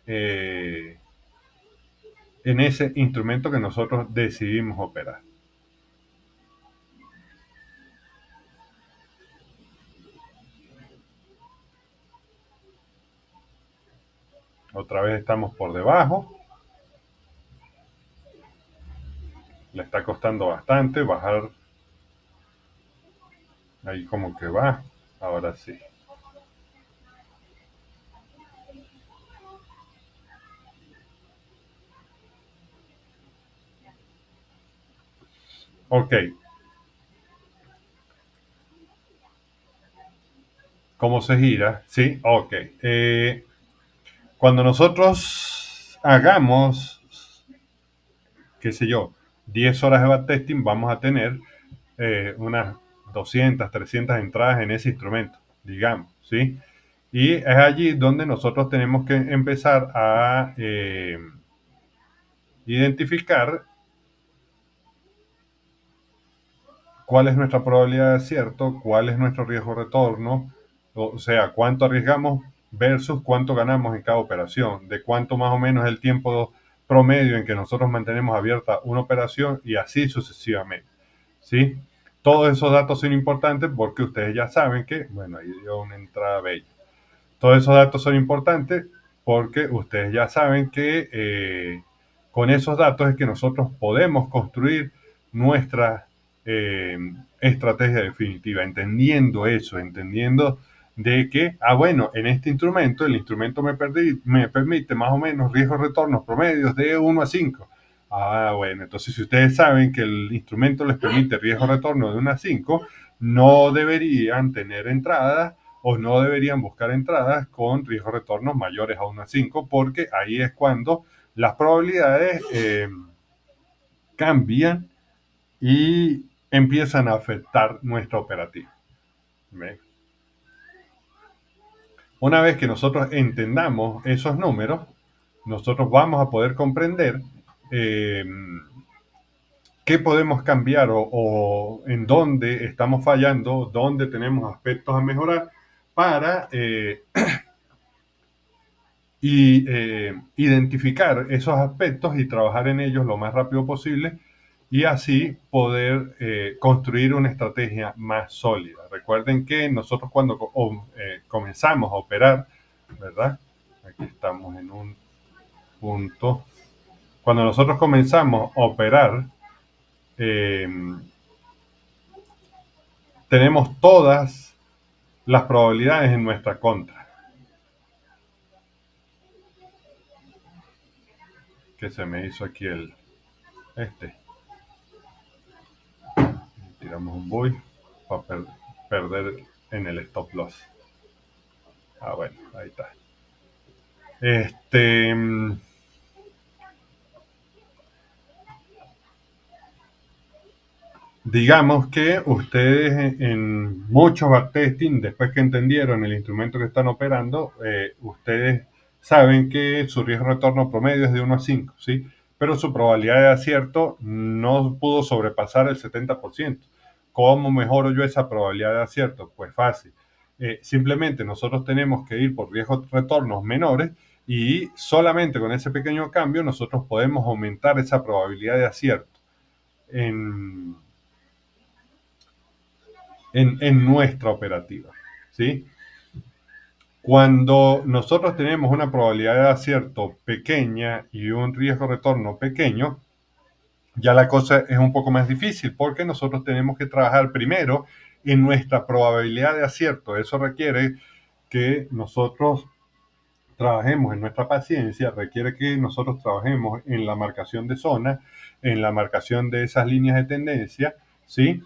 eh, en ese instrumento que nosotros decidimos operar. Otra vez estamos por debajo. Le está costando bastante bajar Ahí como que va. Ahora sí. Ok. ¿Cómo se gira? Sí, ok. Cuando nosotros hagamos, qué sé yo, 10 horas de backtesting, vamos a tener unas 200, 300 entradas en ese instrumento, digamos, ¿sí? Y es allí donde nosotros tenemos que empezar a identificar cuál es nuestra probabilidad de acierto, cuál es nuestro riesgo de retorno, o sea, cuánto arriesgamos versus cuánto ganamos en cada operación, de cuánto más o menos es el tiempo promedio en que nosotros mantenemos abierta una operación y así sucesivamente, ¿sí? Todos esos datos son importantes porque ustedes ya saben que, bueno, ahí dio una entrada bella. Todos esos datos son importantes porque ustedes ya saben que con esos datos es que nosotros podemos construir nuestra eh, estrategia definitiva, entendiendo eso, entendiendo de que, bueno, en este instrumento, el instrumento me permite más o menos riesgos retornos promedios de 1 a 5. Bueno, entonces si ustedes saben que el instrumento les permite riesgo retorno de 1 a 5, no deberían tener entradas o no deberían buscar entradas con riesgo retornos mayores a 1 a 5, porque ahí es cuando las probabilidades cambian y empiezan a afectar nuestra operativa. ¿Ve? Una vez que nosotros entendamos esos números, nosotros vamos a poder comprender eh, qué podemos cambiar o en dónde estamos fallando, dónde tenemos aspectos a mejorar para identificar esos aspectos y trabajar en ellos lo más rápido posible y así poder construir una estrategia más sólida. Recuerden que nosotros cuando comenzamos a operar, ¿verdad? Aquí estamos en un punto. Cuando nosotros comenzamos a operar, eh, tenemos todas las probabilidades en nuestra contra. Que se me hizo aquí el este. Tiramos un bull para perder en el stop loss. Bueno, ahí está. Este, digamos que ustedes en muchos backtesting, después que entendieron el instrumento que están operando, ustedes saben que su riesgo de retorno promedio es de 1 a 5, ¿sí? Pero su probabilidad de acierto no pudo sobrepasar el 70%. ¿Cómo mejoro yo esa probabilidad de acierto? Pues fácil. Simplemente nosotros tenemos que ir por riesgos de retornos menores y solamente con ese pequeño cambio nosotros podemos aumentar esa probabilidad de acierto en, en nuestra operativa, ¿sí? Cuando nosotros tenemos una probabilidad de acierto pequeña y un riesgo de retorno pequeño, ya la cosa es un poco más difícil porque nosotros tenemos que trabajar primero en nuestra probabilidad de acierto. Eso requiere que nosotros trabajemos en nuestra paciencia, requiere que nosotros trabajemos en la marcación de zona, en la marcación de esas líneas de tendencia, ¿sí?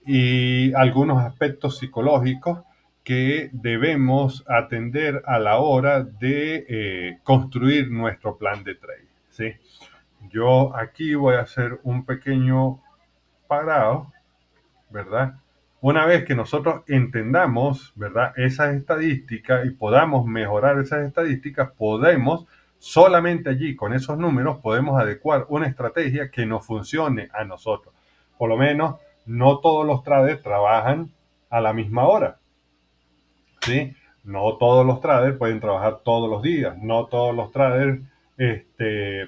Y algunos aspectos psicológicos que debemos atender a la hora de construir nuestro plan de trade, ¿sí? Yo aquí voy a hacer un pequeño parado, ¿verdad? Una vez que nosotros entendamos, ¿verdad?, esas estadísticas y podamos mejorar esas estadísticas, podemos solamente allí, con esos números, podemos adecuar una estrategia que nos funcione a nosotros. Por lo menos, no todos los traders trabajan a la misma hora, ¿sí? No todos los traders pueden trabajar todos los días, no todos los traders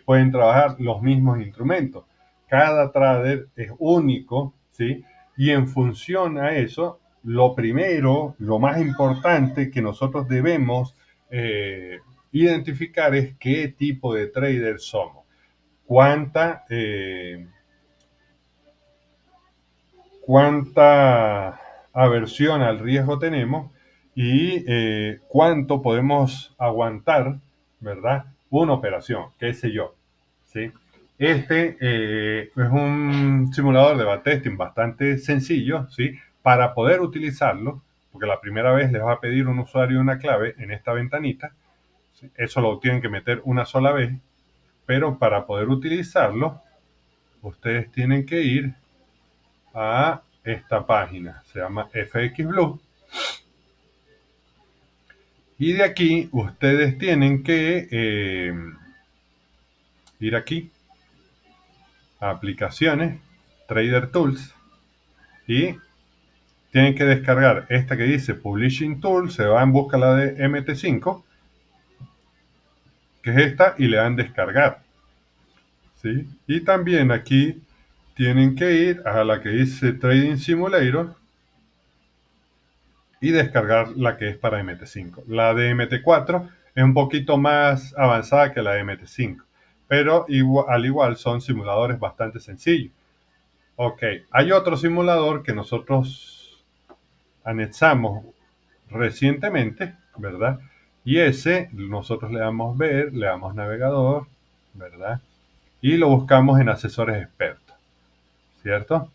pueden trabajar los mismos instrumentos. Cada trader es único, ¿sí? Y en función a eso, lo primero, lo más importante que nosotros debemos identificar es qué tipo de trader somos, cuánta aversión al riesgo tenemos y cuánto podemos aguantar, ¿verdad? Una operación, qué sé yo, ¿sí? Este es un simulador de backtesting bastante sencillo, ¿sí? Para poder utilizarlo, porque la primera vez les va a pedir un usuario y una clave en esta ventanita, ¿sí? Eso lo tienen que meter una sola vez, pero para poder utilizarlo, ustedes tienen que ir a esta página, se llama FX Blue, y de aquí ustedes tienen que ir aquí a aplicaciones, Trader Tools, y tienen que descargar esta que dice Publishing Tool, se va en busca la de MT5, que es esta, y le dan descargar, ¿sí? Y también aquí tienen que ir a la que dice Trading Simulator y descargar la que es para MT5. La de MT4 es un poquito más avanzada que la de MT5, pero al igual son simuladores bastante sencillos. Ok, hay otro simulador que nosotros anexamos recientemente, ¿verdad? Y ese nosotros le damos ver, le damos navegador, ¿verdad? Y lo buscamos en asesores expertos, ¿cierto?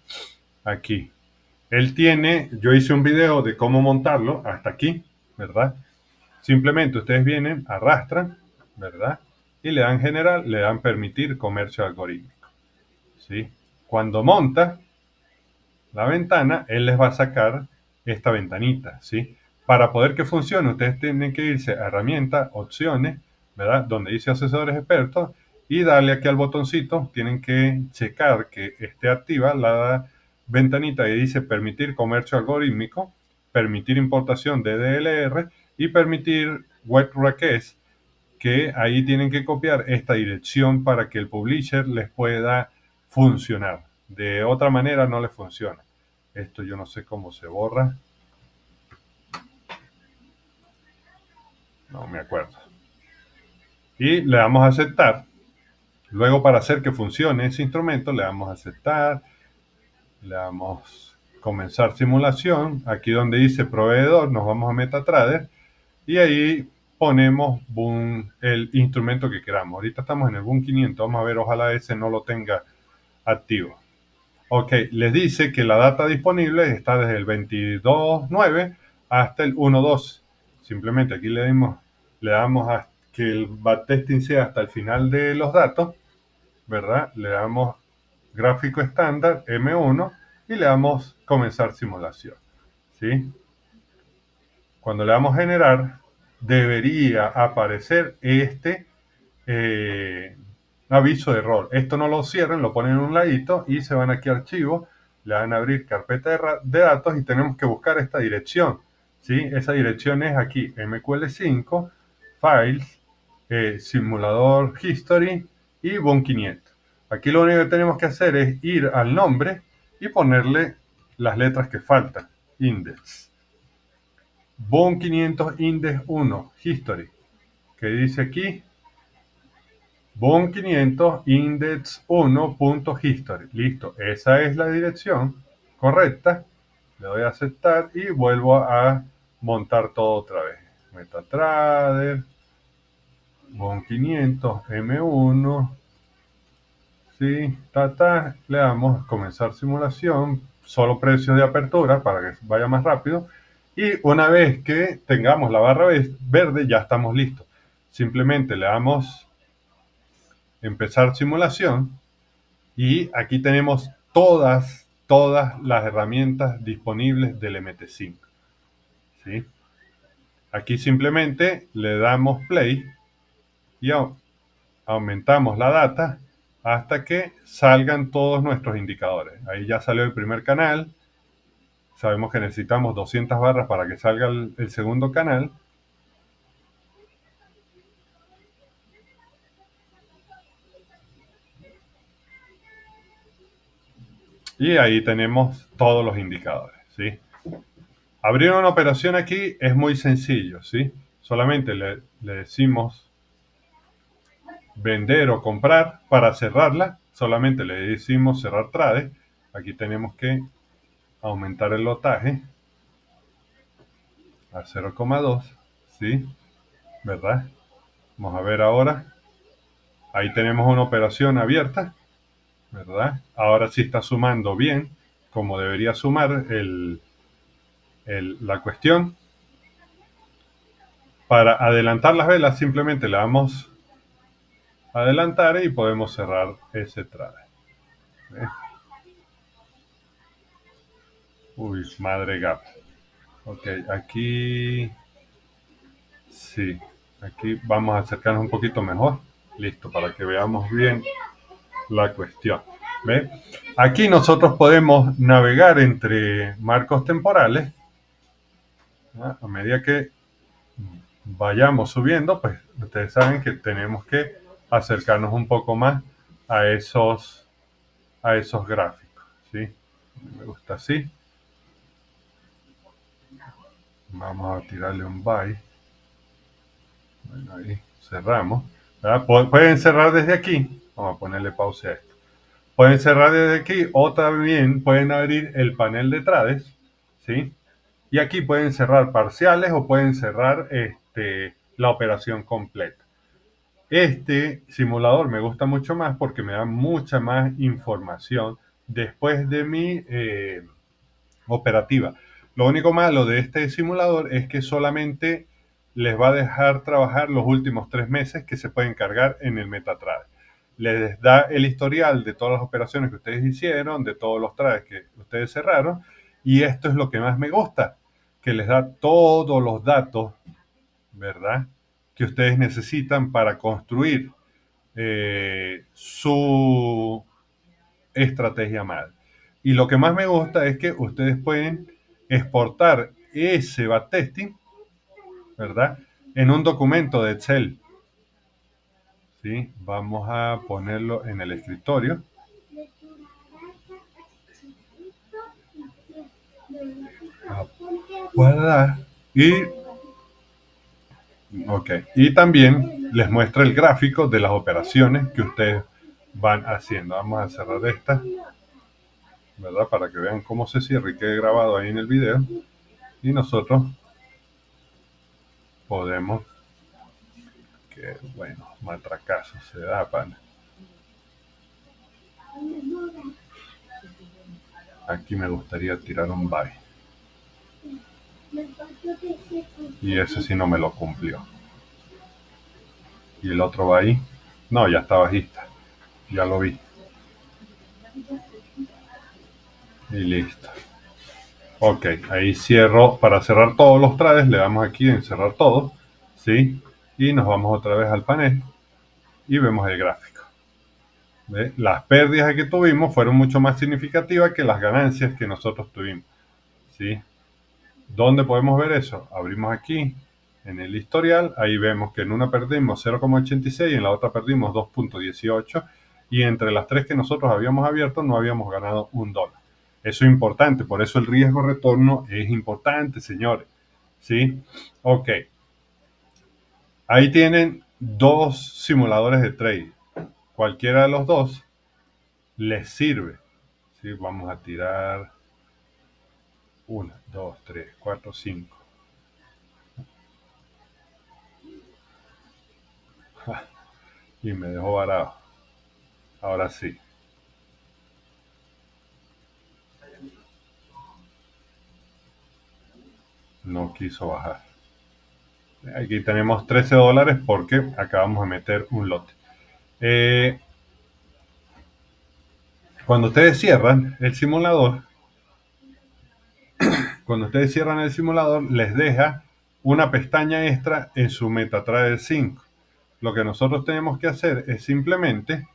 Aquí. Él tiene, yo hice un video de cómo montarlo hasta aquí, ¿verdad? Simplemente ustedes vienen, arrastran, ¿verdad? Y le dan general, le dan permitir comercio algorítmico, ¿sí? Cuando monta la ventana, él les va a sacar esta ventanita, ¿sí? Para poder que funcione, ustedes tienen que irse a herramientas, opciones, ¿verdad? Donde dice asesores expertos y darle aquí al botoncito, tienen que checar que esté activa la ventanita que dice permitir comercio algorítmico, permitir importación de DLR y permitir web request, que ahí tienen que copiar esta dirección para que el publisher les pueda funcionar. De otra manera no les funciona. Esto yo no sé cómo se borra. No me acuerdo. Y le damos a aceptar. Luego, para hacer que funcione ese instrumento, le damos a aceptar. Le damos comenzar simulación. Aquí donde dice proveedor, nos vamos a MetaTrader. Y ahí ponemos el instrumento que queramos. Ahorita estamos en el Boom 500. Vamos a ver, ojalá ese no lo tenga activo. Ok, les dice que la data disponible está desde el 22.9 hasta el 1.2. Simplemente aquí le damos a que el backtesting sea hasta el final de los datos, ¿verdad? Le damos gráfico estándar M1 y le damos comenzar simulación, ¿sí? Cuando le damos generar, debería aparecer este eh, aviso de error. Esto no lo cierren, lo ponen en un ladito y se van aquí a archivo, le van a abrir carpeta de datos y tenemos que buscar esta dirección, ¿sí? Esa dirección es aquí, MQL5, Files, Simulador History y Boom 500. Aquí lo único que tenemos que hacer es ir al nombre y ponerle las letras que faltan. Index. Boom 500 Index 1, History, que dice aquí Boom 500 index1.history. Listo, esa es la dirección correcta. Le doy a aceptar y vuelvo a montar todo otra vez. MetaTrader, Boom 500, M1. Sí, le damos a comenzar simulación, solo precios de apertura para que vaya más rápido. Y una vez que tengamos la barra verde, ya estamos listos. Simplemente le damos empezar simulación y aquí tenemos todas las herramientas disponibles del MT5, ¿sí? Aquí simplemente le damos play y aumentamos la data hasta que salgan todos nuestros indicadores. Ahí ya salió el primer canal. Sabemos que necesitamos 200 barras para que salga el segundo canal. Y ahí tenemos todos los indicadores, ¿sí? Abrir una operación aquí es muy sencillo, ¿sí? Solamente le decimos vender o comprar. Para cerrarla, solamente le decimos cerrar trade. Aquí tenemos que aumentar el lotaje, a 0,2, ¿sí? ¿Verdad? Vamos a ver ahora. Ahí tenemos una operación abierta, ¿verdad? Ahora sí está sumando bien, como debería sumar la cuestión. Para adelantar las velas simplemente le damos a adelantar y podemos cerrar ese trade. ¿Ves? Uy, madre gap. Ok, aquí sí, aquí vamos a acercarnos un poquito mejor. Listo, para que veamos bien la cuestión. ¿Ve? Aquí nosotros podemos navegar entre marcos temporales, ¿no? A medida que vayamos subiendo, pues ustedes saben que tenemos que acercarnos un poco más a esos gráficos, ¿sí? Me gusta así. Vamos a tirarle un buy. Bueno, ahí cerramos. ¿Verdad? Pueden cerrar desde aquí. Vamos a ponerle pausa a esto. Pueden cerrar desde aquí o también pueden abrir el panel de trades, ¿sí? Y aquí pueden cerrar parciales o pueden cerrar la operación completa. Este simulador me gusta mucho más porque me da mucha más información después de mi operativa. Lo único malo de este simulador es que solamente les va a dejar trabajar los últimos 3 meses que se pueden cargar en el MetaTrader. Les da el historial de todas las operaciones que ustedes hicieron, de todos los trades que ustedes cerraron, y esto es lo que más me gusta, que les da todos los datos, ¿verdad?, que ustedes necesitan para construir su estrategia mal. Y lo que más me gusta es que ustedes pueden exportar ese backtesting, ¿verdad?, en un documento de Excel. ¿Sí? Vamos a ponerlo en el escritorio. A guardar. Y también les muestra el gráfico de las operaciones que ustedes van haciendo. Vamos a cerrar esta, ¿verdad? Para que vean cómo se cierra y quede grabado ahí en el video. Y nosotros podemos, que bueno, matracazo se da, pana. Aquí me gustaría tirar un buy. Y ese sí no me lo cumplió. Y el otro va ahí. No, ya está bajista. Ya lo vi. Y listo. Ok, ahí cierro. Para cerrar todos los trades, le damos aquí en cerrar todo. ¿Sí? Y nos vamos otra vez al panel y vemos el gráfico. ¿Ve? Las pérdidas que tuvimos fueron mucho más significativas que las ganancias que nosotros tuvimos. ¿Sí? ¿Dónde podemos ver eso? Abrimos aquí en el historial. Ahí vemos que en una perdimos 0,86 y en la otra perdimos 2,18. Y entre las tres que nosotros habíamos abierto no habíamos ganado $1. Eso es importante, por eso el riesgo retorno es importante, señores. ¿Sí? Ok. Ahí tienen dos simuladores de trade. Cualquiera de los dos les sirve. ¿Sí? Vamos a tirar 1, 2, 3, 4, 5. Y me dejó varado. Ahora sí. No quiso bajar. Aquí tenemos $13 porque acabamos de meter un lote. Cuando ustedes cierran el simulador, les deja una pestaña extra en su MetaTrader 5. Lo que nosotros tenemos que hacer es simplemente,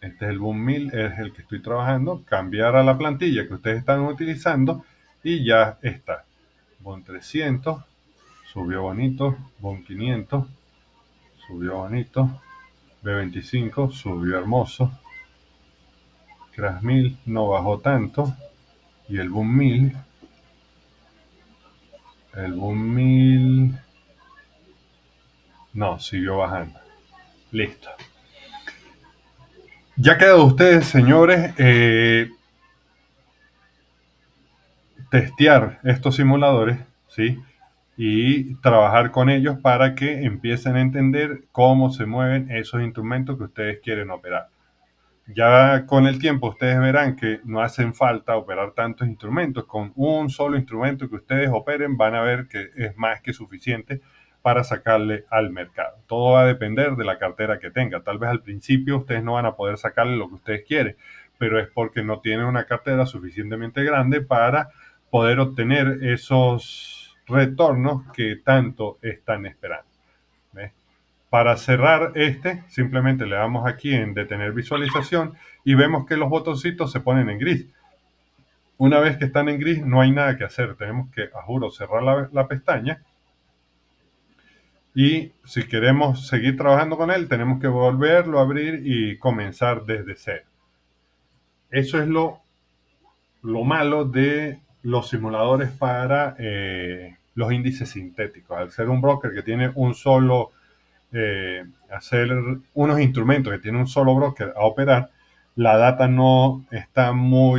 este es el Boom 1000, es el que estoy trabajando, cambiar a la plantilla que ustedes están utilizando y ya está. Boom 300, subió bonito. Boom 500, subió bonito. B25, subió hermoso. Crash 1000 no bajó tanto. Y el Boom 1000, no, siguió bajando. Listo. Ya queda de ustedes, señores, testear estos simuladores, ¿sí? Y trabajar con ellos para que empiecen a entender cómo se mueven esos instrumentos que ustedes quieren operar. Ya con el tiempo ustedes verán que no hacen falta operar tantos instrumentos. Con un solo instrumento que ustedes operen van a ver que es más que suficiente para sacarle al mercado. Todo va a depender de la cartera que tenga. Tal vez al principio ustedes no van a poder sacarle lo que ustedes quieren, pero es porque no tienen una cartera suficientemente grande para poder obtener esos retornos que tanto están esperando. ¿Ves? Para cerrar simplemente le damos aquí en detener visualización y vemos que los botoncitos se ponen en gris. Una vez que están en gris no hay nada que hacer. Tenemos que, a juro, cerrar la pestaña y si queremos seguir trabajando con él tenemos que volverlo a abrir y comenzar desde cero. Eso es lo malo de los simuladores para los índices sintéticos. Al ser un broker que tiene un solo hacer unos instrumentos que tiene un solo broker a operar, la data no está no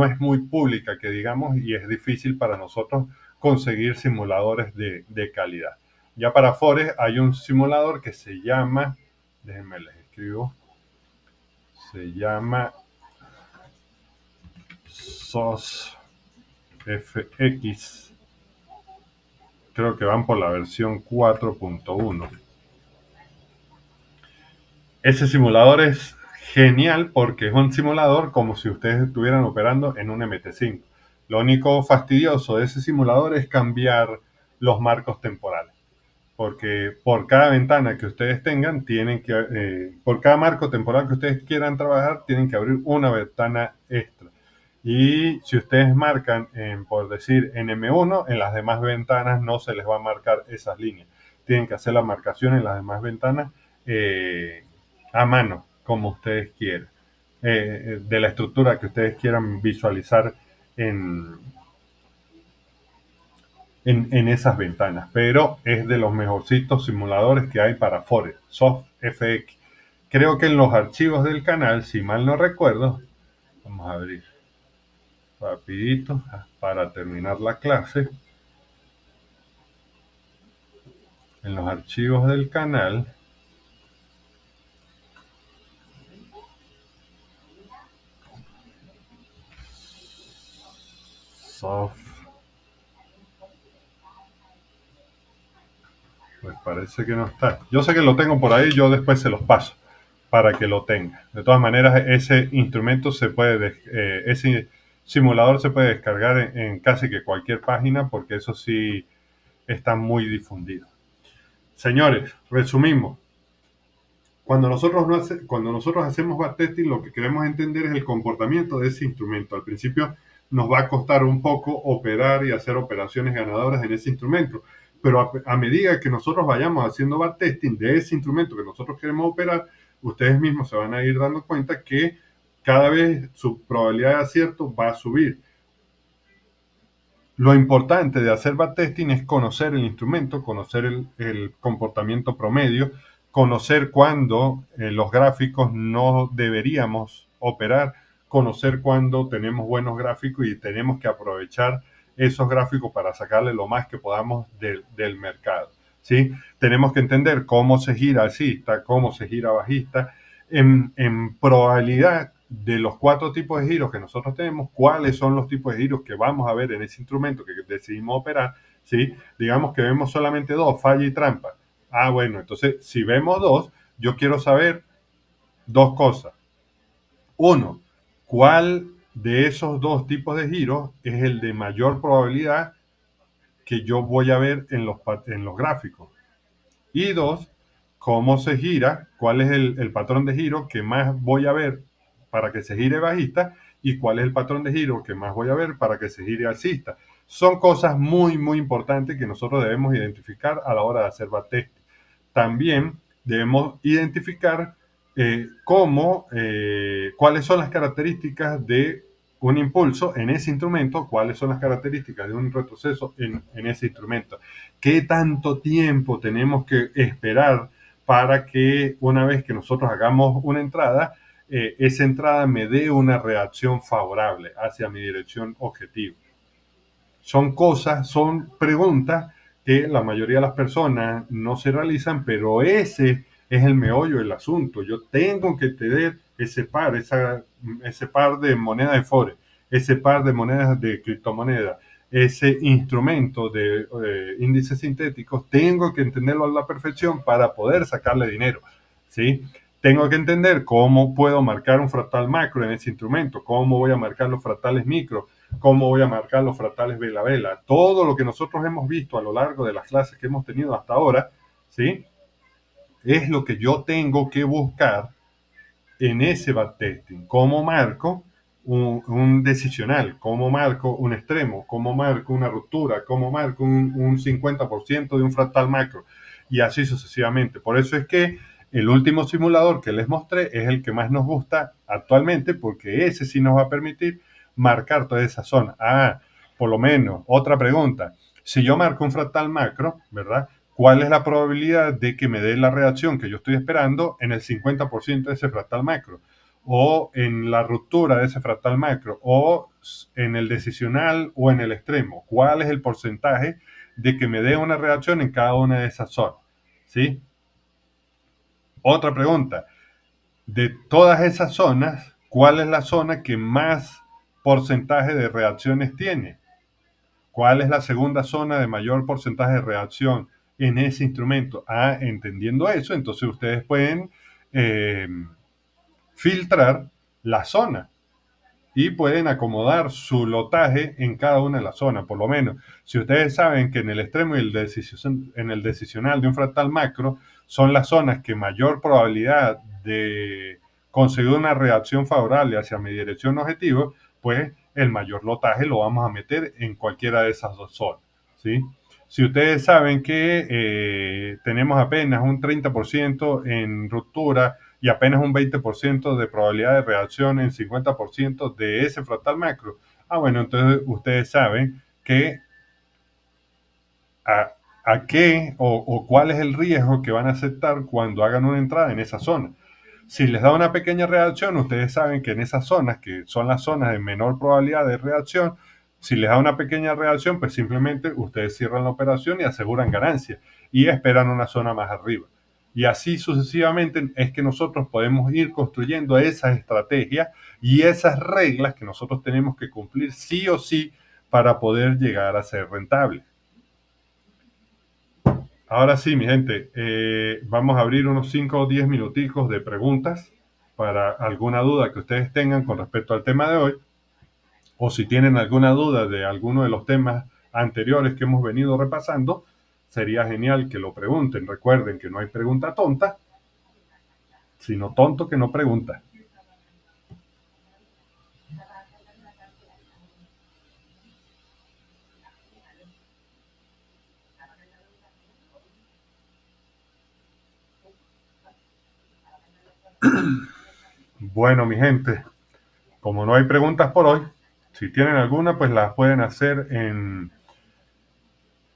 es muy pública, que digamos, y es difícil para nosotros conseguir simuladores de calidad. Ya para Forex hay un simulador que se llama, déjenme les escribo, se llama SOSFX. Creo que van por la versión 4.1. Ese simulador es genial porque es un simulador como si ustedes estuvieran operando en un MT5. Lo único fastidioso de ese simulador es cambiar los marcos temporales. Porque por cada ventana que ustedes tengan, por cada marco temporal que ustedes quieran trabajar, tienen que abrir una ventana extra. Y si ustedes marcan, por decir, en M1, en las demás ventanas no se les va a marcar esas líneas. Tienen que hacer la marcación en las demás ventanas a mano, como ustedes quieran, de la estructura que ustedes quieran visualizar en, en esas ventanas. Pero es de los mejorcitos simuladores que hay para Forex, SoftFX. Creo que en los archivos del canal, si mal no recuerdo, vamos a abrir rapidito para terminar la clase. En los archivos del canal soft, pues parece que no está. Yo sé que lo tengo por ahí, yo después se los paso para que lo tenga. De todas maneras, ese instrumento ese simulador se puede descargar en casi que cualquier página porque eso sí está muy difundido. Señores, resumimos. Cuando nosotros hacemos backtesting, lo que queremos entender es el comportamiento de ese instrumento. Al principio nos va a costar un poco operar y hacer operaciones ganadoras en ese instrumento, pero a medida que nosotros vayamos haciendo backtesting de ese instrumento que nosotros queremos operar, ustedes mismos se van a ir dando cuenta que cada vez su probabilidad de acierto va a subir. Lo importante de hacer backtesting es conocer el instrumento, conocer el comportamiento promedio, conocer cuándo los gráficos no deberíamos operar, conocer cuándo tenemos buenos gráficos y tenemos que aprovechar esos gráficos para sacarle lo más que podamos del mercado. ¿Sí? Tenemos que entender cómo se gira alcista, cómo se gira bajista, en probabilidad de los 4 tipos de giros que nosotros tenemos, cuáles son los tipos de giros que vamos a ver en ese instrumento que decidimos operar, ¿sí? Digamos que vemos solamente 2, falla y trampa. Ah, bueno, entonces si vemos 2, yo quiero saber 2 cosas. Uno, ¿cuál de esos 2 tipos de giros es el de mayor probabilidad que yo voy a ver en los gráficos? Y 2, cómo se gira, cuál es el patrón de giro que más voy a ver para que se gire bajista y cuál es el patrón de giro que más voy a ver para que se gire alcista. Son cosas muy, muy importantes que nosotros debemos identificar a la hora de hacer backtesting. También debemos identificar cuáles son las características de un impulso en ese instrumento, cuáles son las características de un retroceso en ese instrumento. ¿Qué tanto tiempo tenemos que esperar para que una vez que nosotros hagamos una entrada, esa entrada me dé una reacción favorable hacia mi dirección objetivo? Son cosas, son preguntas que la mayoría de las personas no se realizan, pero ese es el meollo del asunto. Yo tengo que tener ese par de monedas de Forex, ese par de monedas de criptomonedas, ese instrumento de índices sintéticos, tengo que entenderlo a la perfección para poder sacarle dinero, ¿sí? Tengo que entender cómo puedo marcar un fractal macro en ese instrumento, cómo voy a marcar los fractales micro, cómo voy a marcar los fractales vela-vela. Todo lo que nosotros hemos visto a lo largo de las clases que hemos tenido hasta ahora, ¿sí? Es lo que yo tengo que buscar en ese backtesting. ¿Cómo marco un decisional? ¿Cómo marco un extremo? ¿Cómo marco una ruptura? ¿Cómo marco un 50% de un fractal macro? Y así sucesivamente. Por eso es que el último simulador que les mostré es el que más nos gusta actualmente, porque ese sí nos va a permitir marcar toda esa zona. Por lo menos, otra pregunta. Si yo marco un fractal macro, ¿verdad? ¿Cuál es la probabilidad de que me dé la reacción que yo estoy esperando en el 50% de ese fractal macro? O en la ruptura de ese fractal macro, o en el decisional o en el extremo. ¿Cuál es el porcentaje de que me dé una reacción en cada una de esas zonas? ¿Sí? Otra pregunta. De todas esas zonas, ¿cuál es la zona que más porcentaje de reacciones tiene? ¿Cuál es la segunda zona de mayor porcentaje de reacción en ese instrumento? Entendiendo eso, entonces ustedes pueden eh, filtrar la zona y pueden acomodar su lotaje en cada una de las zonas, por lo menos. Si ustedes saben que en el extremo y en el decisional de un fractal macro son las zonas que mayor probabilidad de conseguir una reacción favorable hacia mi dirección objetivo, pues el mayor lotaje lo vamos a meter en cualquiera de esas dos zonas, ¿sí? Si ustedes saben que tenemos apenas un 30% en ruptura y apenas un 20% de probabilidad de reacción en 50% de ese fractal macro, bueno, entonces ustedes saben que a, a qué o cuál es el riesgo que van a aceptar cuando hagan una entrada en esa zona. Si les da una pequeña reacción, ustedes saben que en esas zonas, que son las zonas de menor probabilidad de reacción, si les da una pequeña reacción, pues simplemente ustedes cierran la operación y aseguran ganancia y esperan una zona más arriba. Y así sucesivamente es que nosotros podemos ir construyendo esas estrategias y esas reglas que nosotros tenemos que cumplir sí o sí para poder llegar a ser rentables. Ahora sí, mi gente, vamos a abrir unos 5 o 10 minuticos de preguntas para alguna duda que ustedes tengan con respecto al tema de hoy, o si tienen alguna duda de alguno de los temas anteriores que hemos venido repasando, sería genial que lo pregunten. Recuerden que no hay pregunta tonta, sino tonto que no pregunta. Bueno, mi gente, como no hay preguntas por hoy, si tienen alguna, pues las pueden hacer en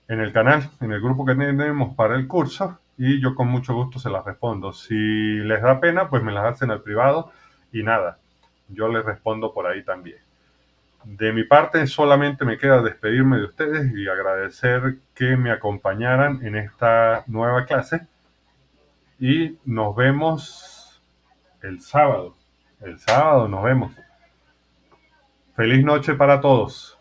el canal, en el grupo que tenemos para el curso, y yo con mucho gusto se las respondo. Si les da pena, pues me las hacen al privado y nada, yo les respondo por ahí también. De mi parte, solamente me queda despedirme de ustedes y agradecer que me acompañaran en esta nueva clase y nos vemos el sábado. El sábado nos vemos. Feliz noche para todos.